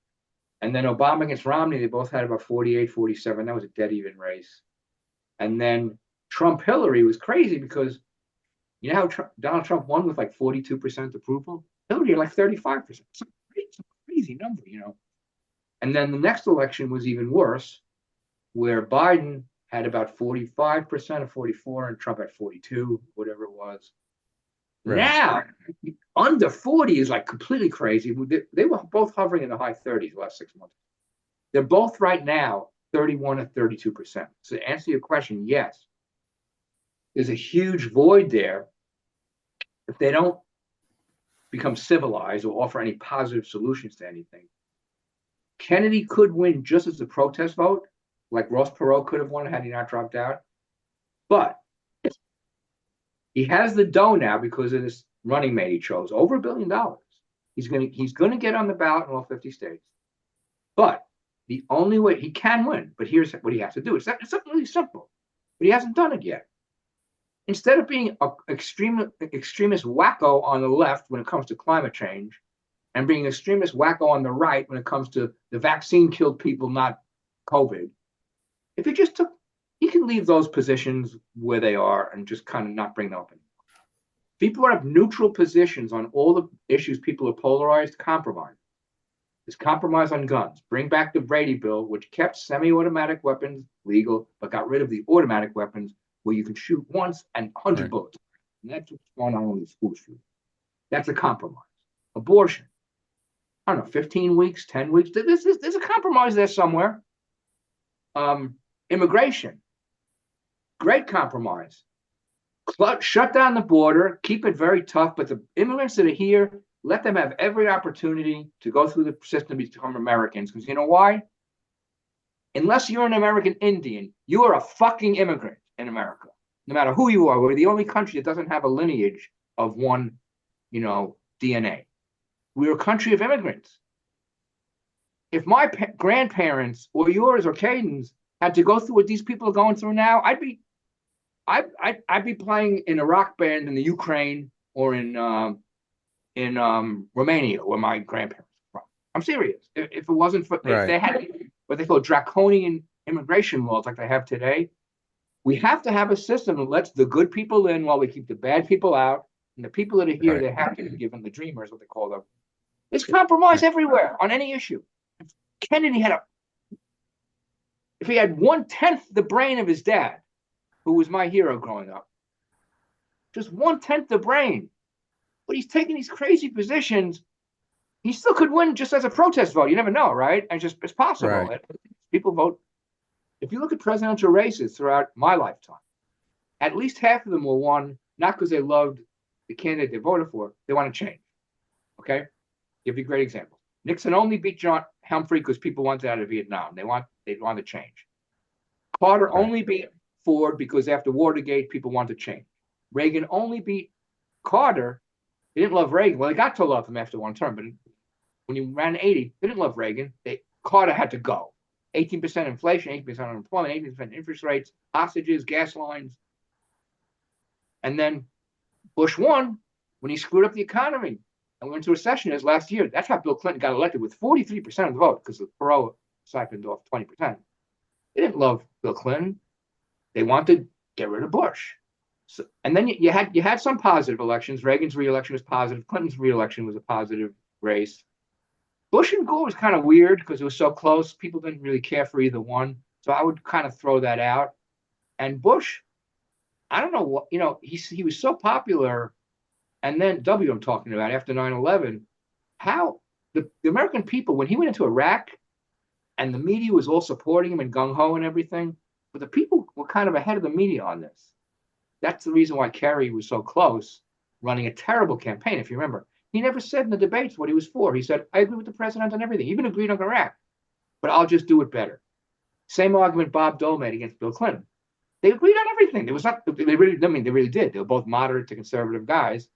And then Obama against Romney, they both had about 48, 47. That was a dead even race. And then Trump-Hillary was crazy because you know how Donald Trump won with like 42% approval? Hillary had like 35%. It's a crazy number, And then the next election was even worse, where Biden had about 45% or 44, and Trump had 42, whatever it was. Right. Now, under 40 is like completely crazy. They were both hovering in the high 30s the last 6 months. They're both right now 31 or 32%. So to answer your question, yes, there's a huge void there if they don't become civilized or offer any positive solutions to anything. Kennedy could win just as a protest vote, like Ross Perot could have won had he not dropped out. But he has the dough now because of this running mate he chose, over $1 billion. He's going to get on the ballot in all 50 states. But the only way he can win, but here's what he has to do. It's really simple, but he hasn't done it yet. Instead of being an extremist wacko on the left when it comes to climate change, and being extremist wacko on the right when it comes to the vaccine killed people, not COVID, if he can leave those positions where they are and just kind of not bring them up anymore. People have neutral positions on all the issues people are polarized, compromise. There's compromise on guns. Bring back the Brady bill, which kept semi-automatic weapons legal, but got rid of the automatic weapons where you can shoot once and 100 bullets. And that's what's going on with school shootings. That's a compromise. Abortion. I don't know, 15 weeks, 10 weeks. There's a compromise there somewhere. Immigration. Great compromise. Shut down the border, keep it very tough, but the immigrants that are here, let them have every opportunity to go through the system to become Americans. Because you know why? Unless you're an American Indian, you are a fucking immigrant in America. No matter who you are, we're the only country that doesn't have a lineage of one, DNA. We're a country of immigrants. If my grandparents or yours or Caden's had to go through what these people are going through now, I'd be playing in a rock band in the Ukraine or in Romania, where my grandparents were from. I'm serious. If it wasn't for if they had what they call draconian immigration laws like they have today, we have to have a system that lets the good people in while we keep the bad people out, and the people that are here, they have to be given the dreamers, what they call them. There's compromise everywhere on any issue. Kennedy if he had 1/10 the brain of his dad, who was my hero growing up, just 1/10 the brain, but he's taking these crazy positions. He still could win just as a protest vote. You never know, right? And just it's possible. Right. People vote. If you look at presidential races throughout my lifetime, at least half of them were won not because they loved the candidate they voted for. They want to change. Okay, give you a great example. Nixon only beat John Humphrey because people wanted out of Vietnam. They want to change. Carter Right. only beat Ford because after Watergate, people wanted to change. Reagan only beat Carter. They didn't love Reagan. Well, they got to love him after one term, but when he ran 80, they didn't love Reagan. Carter had to go. 18% inflation, 18% unemployment, 18% interest rates, hostages, gas lines. And then Bush won when he screwed up the economy and went into recession as last year. That's how Bill Clinton got elected with 43% of the vote because the Perot siphoned off 20%. They didn't love Bill Clinton. They wanted to get rid of Bush. So, and then you had some positive elections. Reagan's reelection was positive. Clinton's reelection was a positive race. Bush and Gore was kind of weird because it was so close. People didn't really care for either one. So I would kind of throw that out. And Bush, I don't know what, he was so popular. And then I'm talking about after 9/11, how the American people, when he went into Iraq and the media was all supporting him and gung-ho and everything, but the people were kind of ahead of the media on this. That's the reason why Kerry was so close, running a terrible campaign, if you remember. He never said in the debates what he was for. He said, I agree with the president on everything. He even agreed on Iraq, but I'll just do it better. Same argument Bob Dole made against Bill Clinton. They agreed on everything. They really did. They were both moderate to conservative guys,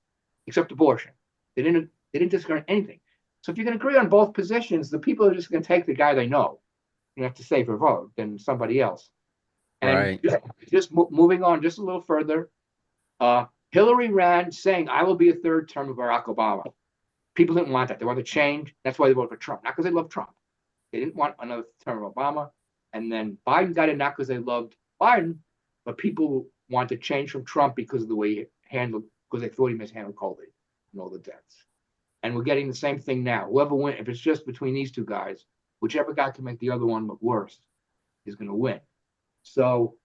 except abortion. They didn't disagree on anything. So if you can agree on both positions, the people are just going to take the guy they know. You have to safer vote than somebody else. And Right. just moving on just a little further, Hillary ran saying, I will be a third term of Barack Obama. People didn't want that. They wanted to change. That's why they voted for Trump, not because they loved Trump. They didn't want another term of Obama. And then Biden got it not because they loved Biden, but people wanted to change from Trump because of the way he handled, because they thought he mishandled COVID and all the deaths. And we're getting the same thing now. Whoever wins, if it's just between these two guys, whichever guy can make the other one look worse is going to win. So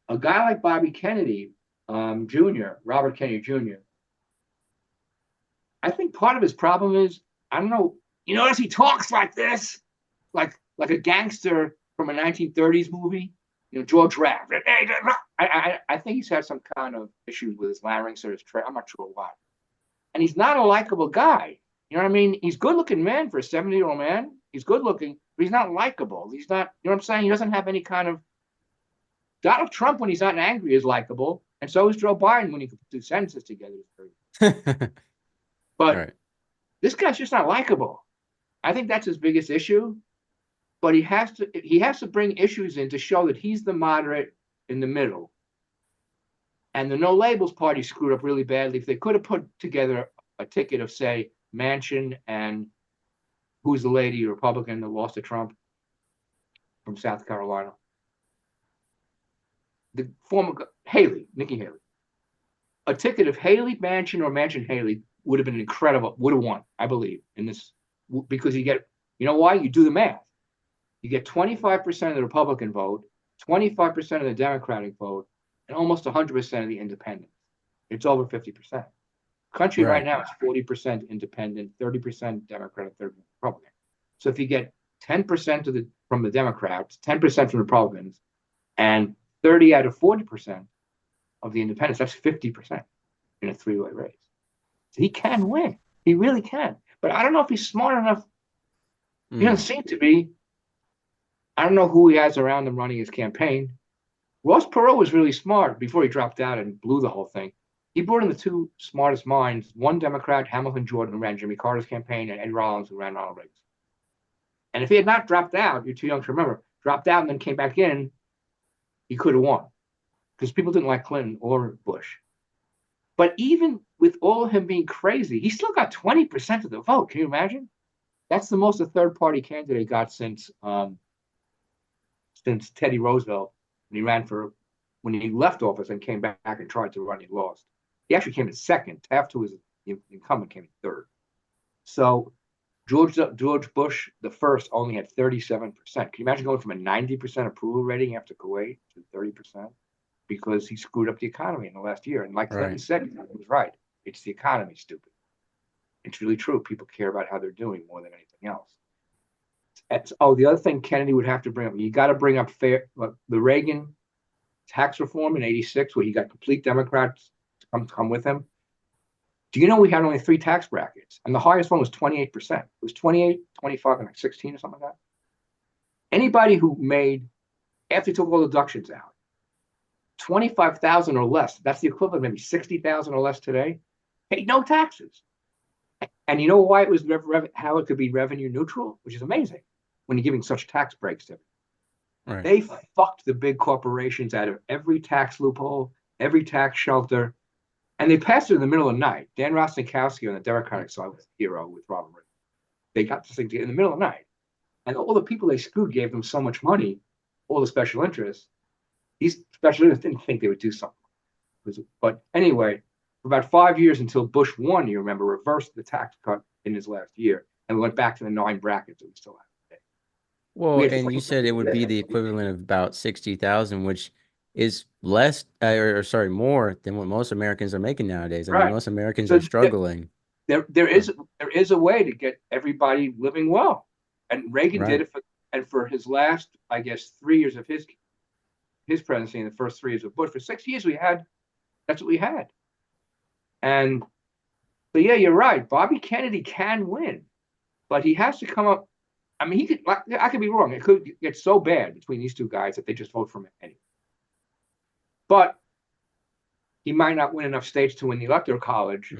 a guy like Bobby Kennedy, Robert Kennedy Jr., I think part of his problem is, I don't know, you notice he talks like this, like a gangster from a 1930s movie, George Raft. I think he's had some kind of issues with his larynx or his trach. I'm not sure why. And he's not a likable guy. You know what I mean? He's a good-looking man for a 70-year-old man. He's good-looking, but he's not likable. He's not, you know what I'm saying? He doesn't have any kind of. Donald Trump, when he's not angry, is likable, and so is Joe Biden when he can put two sentences together. But Right. This guy's just not likable. I think that's his biggest issue. But he has to bring issues in to show that he's the moderate in the middle. And the No Labels Party screwed up really badly. If they could have put together a ticket of, say, Manchin and who's the lady Republican that lost to Trump from South Carolina, the former Nikki Haley, a ticket of Haley Manchin or Manchin Haley would have been incredible. Would have won, I believe, in this, because you know why? You do the math. You get 25% of the Republican vote, 25% of the Democratic vote, and almost 100% of the independents. It's over 50%. Country right now is 40% independent, 30% Democrat, 30% Republican. So if you get 10% from the Democrats, 10% from the Republicans, and 30 out of 40% of the independents, that's 50% in a three-way race. So he can win. He really can. But I don't know if he's smart enough. He doesn't seem to be. I don't know who he has around him running his campaign. Ross Perot was really smart before he dropped out and blew the whole thing. He brought in the two smartest minds, one Democrat, Hamilton Jordan, who ran Jimmy Carter's campaign, and Ed Rollins, who ran Ronald Reagan's. And if he had not dropped out, you're too young to remember, dropped out and then came back in, he could have won. Because people didn't like Clinton or Bush. But even with all of him being crazy, he still got 20% of the vote. Can you imagine? That's the most a third-party candidate got since Teddy Roosevelt, when he left office and came back and tried to run, he lost. He actually came in second. Taft, who was the incumbent, came in third. So George Bush, the first, only had 37%. Can you imagine going from a 90% approval rating after Kuwait to 30%? Because he screwed up the economy in the last year. And like Clinton said, he was right. It's the economy, stupid. It's really true. People care about how they're doing more than anything else. The other thing Kennedy would have to bring up, you got to bring up the Reagan tax reform in '86, where he got complete Democrats to come with him. Do you know we had only 3 tax brackets, and the highest one was 28%. It was 28, 25, and like 16 or something like that. Anybody who made, after he took all the deductions out, 25,000 or less, that's the equivalent of maybe 60,000 or less today, paid no taxes. And you know why it was how it could be revenue neutral, which is amazing when you're giving such tax breaks to them. Right. They fucked the big corporations out of every tax loophole, every tax shelter, and they passed it in the middle of the night. Dan Rostenkowski on the Democratic side was a hero with Robert Reagan. They got this thing in the middle of the night. And all the people they screwed gave them so much money, all the special interests. These special interests didn't think they would do something. But anyway, for about 5 years until Bush 1, you remember, reversed the tax cut in his last year. And we went back to the 9 brackets that we still have today. Well, and you said it would be the equivalent of about 60,000, which is less, more than what most Americans are making nowadays. I mean, most Americans are struggling. There is a way to get everybody living well, and Reagan did it for his last, I guess, 3 years of his presidency, and the first 3 years of Bush. For 6 years, that's what we had. And so, yeah, you're right. Bobby Kennedy can win, but he has to come up. I mean, I could be wrong. It could get so bad between these two guys that they just vote for him anyway. But he might not win enough states to win the Electoral College.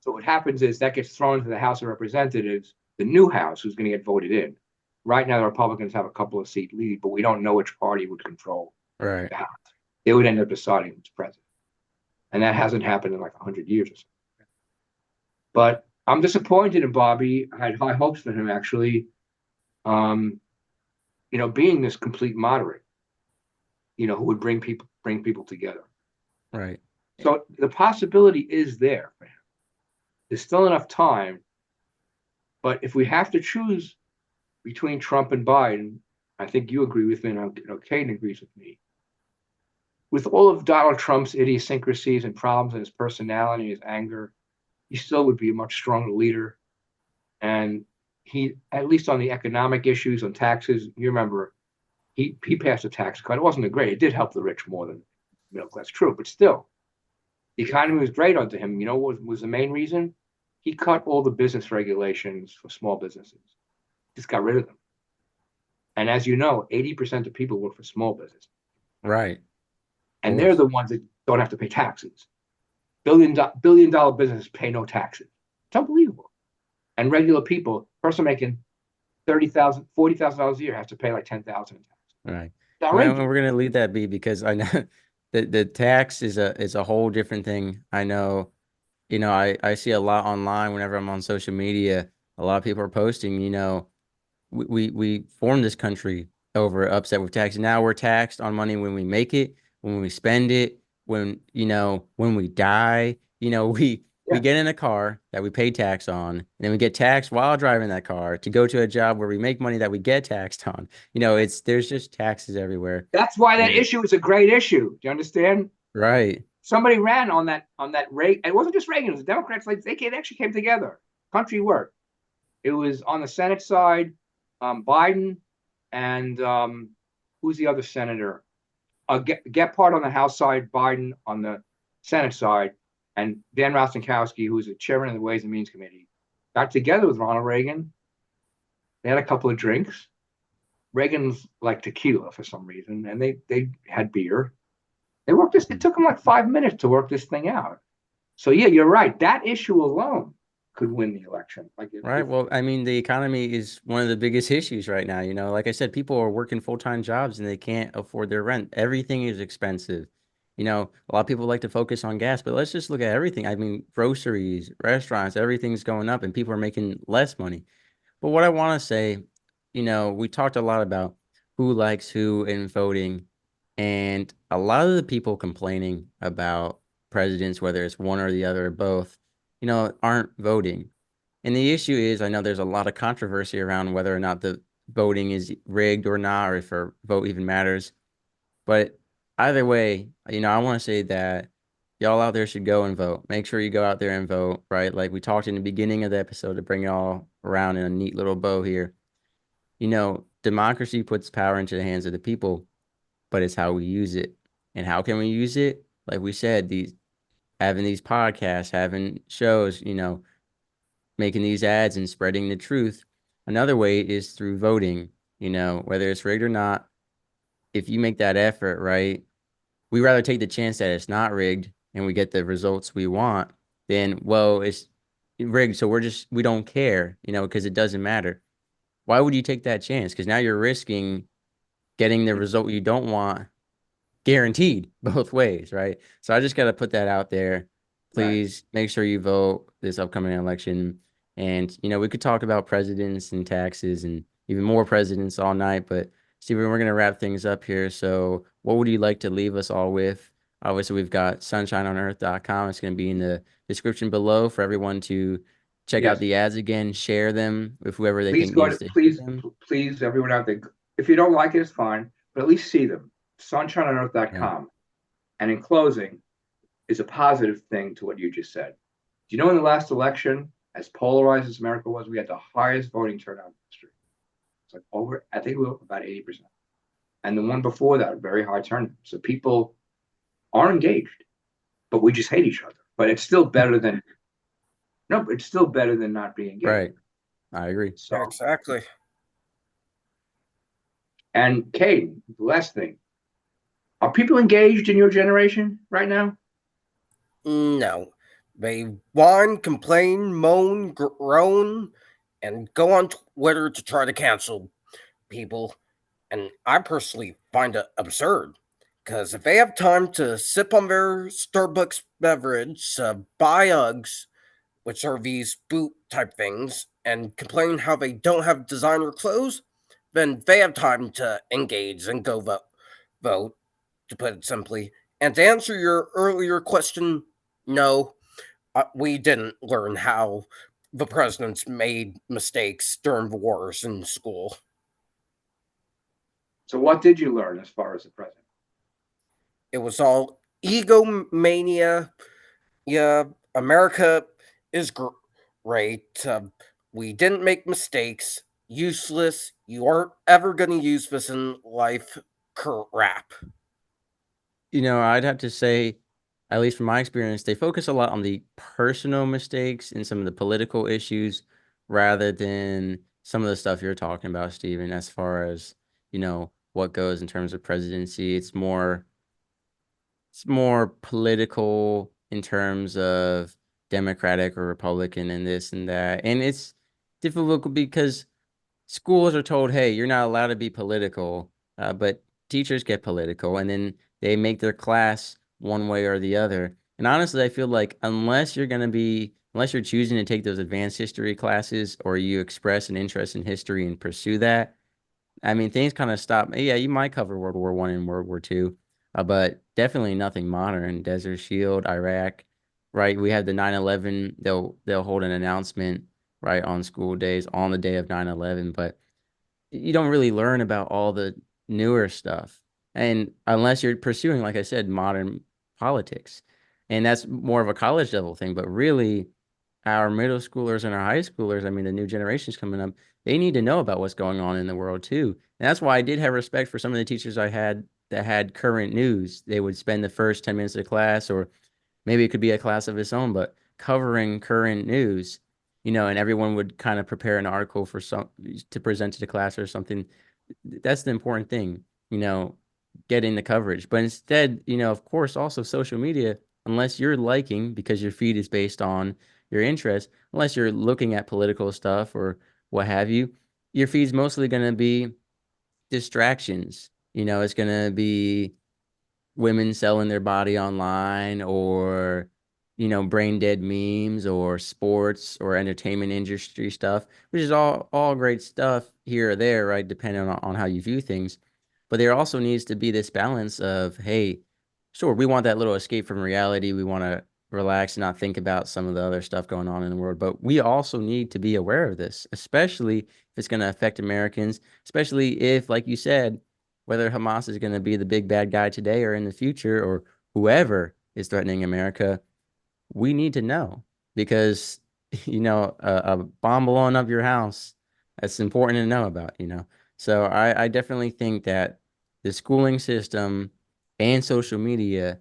So what happens is that gets thrown to the House of Representatives, the new House, who's going to get voted in. Right now, the Republicans have a couple of seat lead, but we don't know which party would control the House. They would end up deciding who's president. And that hasn't happened in like 100 years or so. But I'm disappointed in Bobby. I had high hopes for him, actually. Being this complete moderate, who would bring people together. Right. So the possibility is there for him. There's still enough time. But if we have to choose between Trump and Biden, I think you agree with me, and Caden agrees with me. With all of Donald Trump's idiosyncrasies and problems and his personality, his anger, he still would be a much stronger leader. And he, at least on the economic issues, on taxes, you remember, he passed a tax cut. It wasn't great. It did help the rich more than the middle class, true, but still, the economy was great unto him. You know what was the main reason? He cut all the business regulations for small businesses. Just got rid of them. And as you know, 80% of people work for small business. Right. And they're the ones that don't have to pay taxes. $1 billion businesses pay no taxes. It's unbelievable. And regular people, person making $30,000, $40,000 a year, has to pay like $10,000 in taxes. Right. Well, we're gonna leave that be, because I know the tax is a whole different thing. I know, I see a lot online whenever I'm on social media. A lot of people are posting, we formed this country over upset with taxes. Now we're taxed on money when we make it, when we spend it, when we die. We get in a car that we pay tax on, and then we get taxed while driving that car to go to a job where we make money that we get taxed on. There's just taxes everywhere. That's why that issue is a great issue. Do you understand? Right. Somebody ran on that Reagan. It wasn't just Reagan. It was the Democrats. They actually came together. Country work. It was on the Senate side, Biden, and who's the other senator? Gephardt on the House side, Biden on the Senate side. And Dan Rostenkowski, who was the chairman of the Ways and Means Committee, got together with Ronald Reagan. They had a couple of drinks. Reagan's like tequila for some reason, and they had beer. They worked this. It took them like 5 minutes to work this thing out. So yeah, you're right. That issue alone could win the election. Right. Well, I mean, the economy is one of the biggest issues right now. Like I said, people are working full-time jobs and they can't afford their rent. Everything is expensive. A lot of people like to focus on gas, but let's just look at everything. I mean, groceries, restaurants, everything's going up and people are making less money. But what I want to say, we talked a lot about who likes who in voting, and a lot of the people complaining about presidents, whether it's one or the other or both, aren't voting. And the issue is, I know there's a lot of controversy around whether or not the voting is rigged or not, or if a vote even matters. But either way, I want to say that y'all out there should go and vote. Make sure you go out there and vote, right? Like we talked in the beginning of the episode to bring y'all around in a neat little bow here. Democracy puts power into the hands of the people, but it's how we use it. And how can we use it? Like we said, having these podcasts, having shows, making these ads and spreading the truth. Another way is through voting, whether it's rigged or not. If you make that effort, right, we rather take the chance that it's not rigged and we get the results we want than, well, it's rigged, so we don't care, because it doesn't matter. Why would you take that chance? Because now you're risking getting the result you don't want guaranteed both ways, right? So I just got to put that out there. Please make sure you vote this upcoming election. And, we could talk about presidents and taxes and even more presidents all night, but Stephen, we're going to wrap things up here. So what would you like to leave us all with? Obviously, we've got sunshineonearth.com. It's going to be in the description below for everyone to check out the ads again, share them with whoever they Please think go needs to, to hear please, them. please, everyone out there, if you don't like it, it's fine, but at least see them. Yeah. Sunshineonearth.com. And in closing, is a positive thing to what you just said. Do you know in the last election, as polarized as America was, we had the highest voting turnout in history. It's like I think we were about 80%. And the one before that, very high turnout. So people are engaged, but we just hate each other. But it's still better than it's still better than not being engaged. Right. I agree. So Exactly. And Caden, the last thing. Are people engaged in your generation right now? No. They whine, complain, moan, groan, and go on Twitter to try to cancel people. And I personally find it absurd. Because if they have time to sip on their Starbucks beverage, buy Uggs, which are these boot type things, and complain how they don't have designer clothes, then they have time to engage and go vote, to put it simply. And to answer your earlier question, no, we didn't learn how the presidents made mistakes during the wars in school. So what did you learn as far as the president? It was all egomania. Yeah, America is great. We didn't make mistakes. Useless. You aren't ever going to use this in life. Crap. I'd have to say, at least from my experience, they focus a lot on the personal mistakes and some of the political issues rather than some of the stuff you're talking about, Stephen, as far as, what goes in terms of presidency. It's more political in terms of Democratic or Republican and this and that. And it's difficult because schools are told, hey, you're not allowed to be political, but teachers get political and then they make their class one way or the other. And honestly, I feel like unless you're choosing to take those advanced history classes or you express an interest in history and pursue that, I mean, things kind of stop. Yeah, you might cover World War I and World War II, but definitely nothing modern. Desert Shield, Iraq, right? We have the 9/11. They'll hold an announcement right on school days on the day of 9/11, but you don't really learn about all the newer stuff. And unless you're pursuing, like I said, modern politics. And that's more of a college level thing. But really, our middle schoolers and our high schoolers, I mean, the new generations coming up, they need to know about what's going on in the world too. And that's why I did have respect for some of the teachers I had that had current news. They would spend the first 10 minutes of class, or maybe it could be a class of its own, but covering current news, and everyone would kind of prepare an article to present to the class or something. That's the important thing, getting the coverage. But instead, of course, also social media, unless you're liking, because your feed is based on your interest, unless you're looking at political stuff or what have you, your feed's mostly going to be distractions. It's going to be women selling their body online or brain dead memes or sports or entertainment industry stuff, which is all great stuff here or there, right, depending on how you view things. But there also needs to be this balance of, hey, sure, we want that little escape from reality, we want to relax and not think about some of the other stuff going on in the world, but we also need to be aware of this, especially if it's going to affect Americans, especially if, like you said, whether Hamas is going to be the big bad guy today or in the future or whoever, is threatening America, we need to know because, a bomb blowing up your house, that's important to know about. So I definitely think that the schooling system and social media,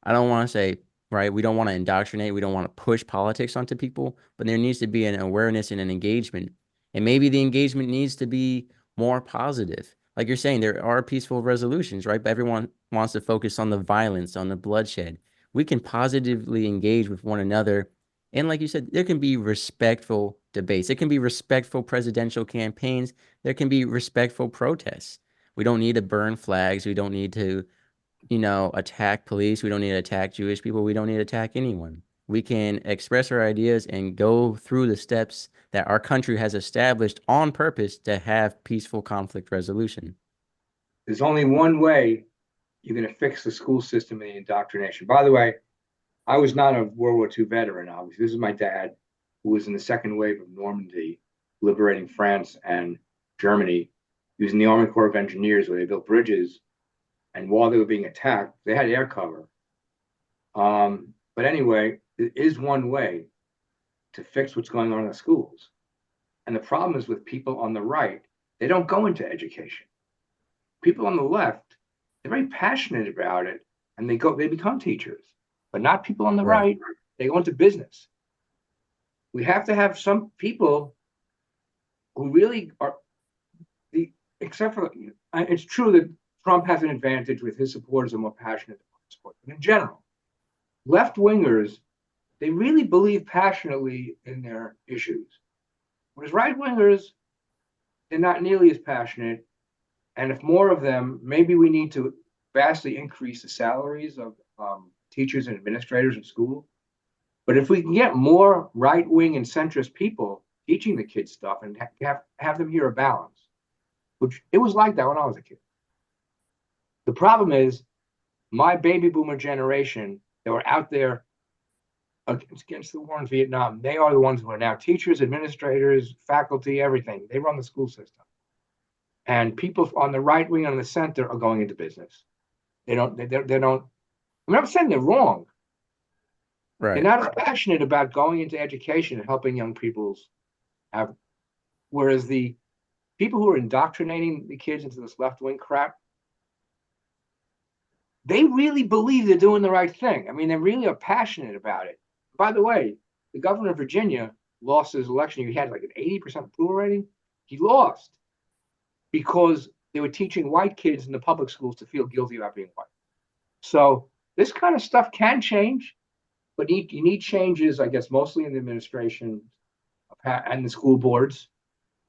I don't want to say, right, we don't want to indoctrinate, we don't want to push politics onto people, but there needs to be an awareness and an engagement. And maybe the engagement needs to be more positive. Like you're saying, there are peaceful resolutions, right? But everyone wants to focus on the violence, on the bloodshed. We can positively engage with one another. And like you said, there can be respectful debates. There can be respectful presidential campaigns. There can be respectful protests. We don't need to burn flags. We don't need to attack police. We don't need to attack Jewish people. We don't need to attack anyone. We can express our ideas and go through the steps that our country has established on purpose to have peaceful conflict resolution. There's only one way you're going to fix the school system and the indoctrination. By the way, I was not a World War II veteran, obviously. This is my dad, who was in the second wave of Normandy, liberating France and Germany. He was in the Army Corps of Engineers, where they built bridges. And while they were being attacked, they had air cover. But anyway, there is one way to fix what's going on in the schools. And the problem is with people on the right, they don't go into education. People on the left, they're very passionate about it, and they become teachers. But not people on the right. They go into business. We have to have some people who really are except for, it's true that Trump has an advantage with his supporters are more passionate about sport. But in general, left-wingers, they really believe passionately in their issues. Whereas right-wingers, they're not nearly as passionate. And if more of them, maybe we need to vastly increase the salaries of teachers and administrators in school. But if we can get more right-wing and centrist people teaching the kids stuff and have them hear a balance, which it was like that when I was a kid. The problem is my baby boomer generation that were out there against the war in Vietnam, they are the ones who are now teachers, administrators, faculty, everything. They run the school system. And people on the right wing and on the center are going into business. They don't, I'm not saying they're wrong. Right. They're not as passionate about going into education and helping young people have, whereas the people who are indoctrinating the kids into this left-wing crap, they really believe they're doing the right thing. I mean, they really are passionate about it. By the way, the governor of Virginia lost his election. He had like an 80% approval rating. He lost because they were teaching white kids in the public schools to feel guilty about being white. So this kind of stuff can change, but you need changes, I guess, mostly in the administration and the school boards.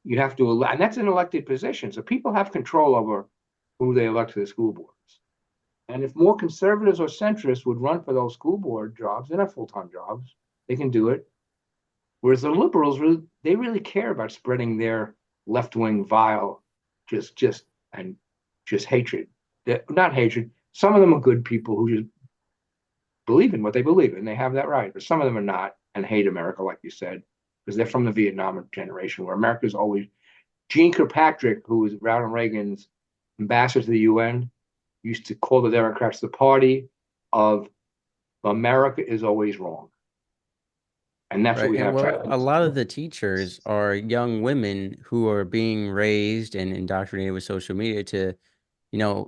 You have to elect, and that's an elected position. So people have control over who they elect to the school boards. And if more conservatives or centrists would run for those school board jobs, they're not full-time jobs, they can do it. Whereas the liberals, they really care about spreading their left-wing vile, just hatred. Not hatred. Some of them are good people who just believe in what they believe in. They have that right. But some of them are not and hate America, like you said, because they're from the Vietnam generation, where America's always. Gene Kirkpatrick, who was Ronald Reagan's ambassador to the UN, used to call the Democrats the party of America is always wrong. And that's what we have. Well, a lot of the teachers are young women who are being raised and indoctrinated with social media to,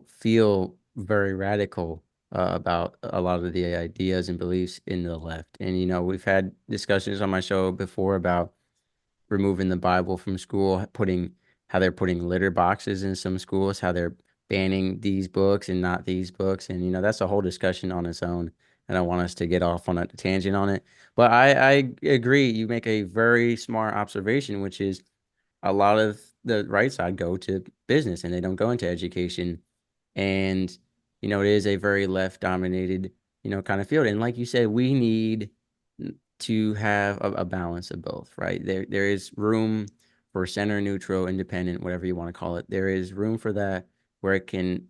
feel very radical about a lot of the ideas and beliefs in the left. And, we've had discussions on my show before about removing the Bible from school, how they're putting litter boxes in some schools, how they're banning these books and not these books. And, that's a whole discussion on its own. I don't want us to get off on a tangent on it. But I agree. You make a very smart observation, which is a lot of the right side go to business and they don't go into education. And, it is a very left dominated, kind of field. And like you said, we need to have a balance of both, right? There is room for center, neutral, independent, whatever you want to call it. There is room for that where it can,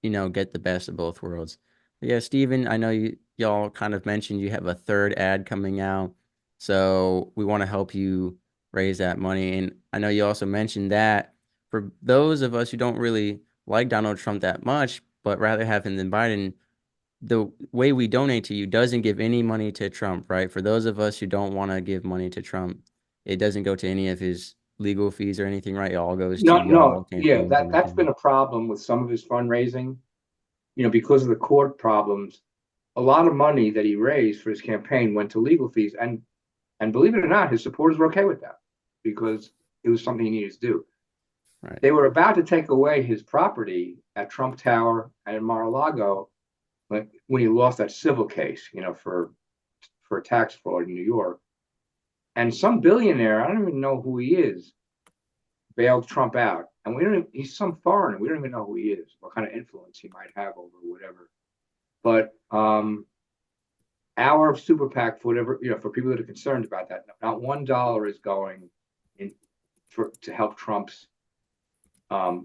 get the best of both worlds. But yeah, Stephen, I know y'all kind of mentioned you have a third ad coming out. So we want to help you raise that money. And I know you also mentioned that for those of us who don't really like Donald Trump that much, but rather have him than Biden, the way we donate to you doesn't give any money to Trump, right? For those of us who don't want to give money to Trump, it doesn't go to any of his legal fees or anything, right? It all goes to y'all Yeah, campaigns and that's everything. been a problem with some of his fundraising, because of the court problems. A lot of money that he raised for his campaign went to legal fees, and believe it or not, his supporters were okay with that because it was something he needed to do. Right. They were about to take away his property at Trump Tower and in Mar-a-Lago when he lost that civil case, for tax fraud in New York. And some billionaire, I don't even know who he is, bailed Trump out. And he's some foreigner. We don't even know who he is, what kind of influence he might have over whatever. But our Super PAC, for whatever, for people that are concerned about that, not $1 is going in to help Trump's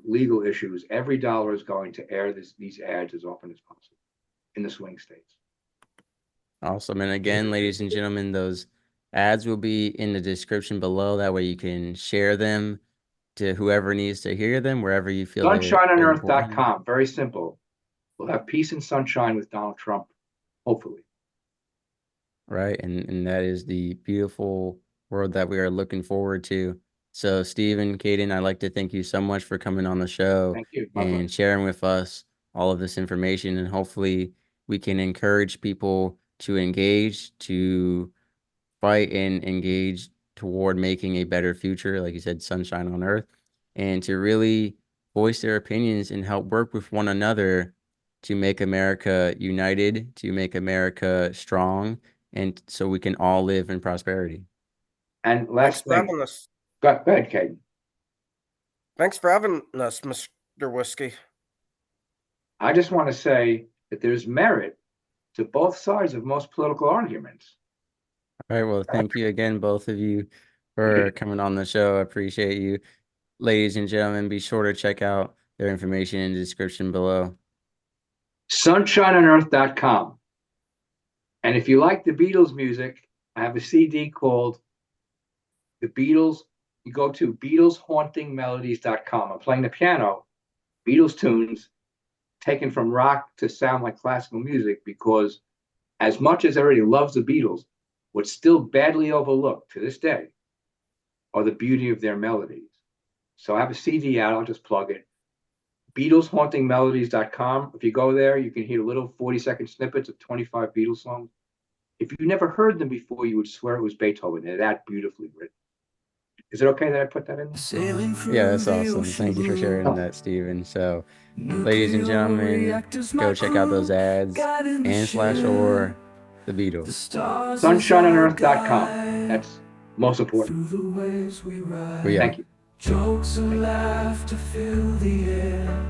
legal issues. Every dollar is going to air these ads as often as possible in the swing states. Awesome. And again, ladies and gentlemen, those ads will be in the description below. That way you can share them to whoever needs to hear them, wherever you feel they're important. SunshineOnEarth.com. Very simple. We'll have peace and sunshine with Donald Trump, hopefully. Right. And that is the beautiful world that we are looking forward to. So, Stephen, Caden, I'd like to thank you so much for coming on the show. Thank you. And sharing with us all of this information. And hopefully we can encourage people to engage, to fight and engage toward making a better future, like you said, sunshine on earth, and to really voice their opinions and help work with one another to make America united, to make America strong, and so we can all live in prosperity. And last Thanks for thing, having us. go ahead, Caden. Thanks for having us, Mr. Whiskey. I just want to say that there's merit to both sides of most political arguments. All right. Well, thank you again, both of you, for coming on the show. I appreciate you. Ladies and gentlemen, be sure to check out their information in the description below. SunshineOnEarth.com. And if you like the Beatles music, I have a CD called The Beatles. You go to BeatlesHauntingMelodies.com. I'm playing the piano, Beatles tunes, taken from rock to sound like classical music, because as much as everybody loves the Beatles, what's still badly overlooked to this day are the beauty of their melodies. So I have a CD out, I'll just plug it. BeatlesHauntingMelodies.com. If you go there, you can hear little 40-second snippets of 25 Beatles songs. If you never heard them before, you would swear it was Beethoven. They're that beautifully written. Is it okay that I put that in there? Yeah, that's awesome. Thank you for sharing that, Stephen. So, ladies and gentlemen, go check out those ads and /or the Beatles. SunshineOnEarth.com. That's most important. Thank you. Jokes and laughter fill the air.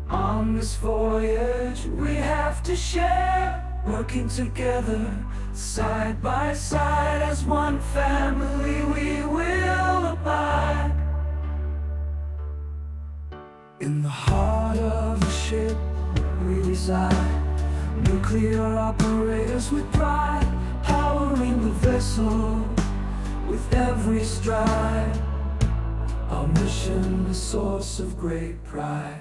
On this voyage we have to share, working together side by side as one family we will abide. In the heart of a ship we reside, nuclear operators with pride, powering the vessel with every stride. Our mission, a source of great pride.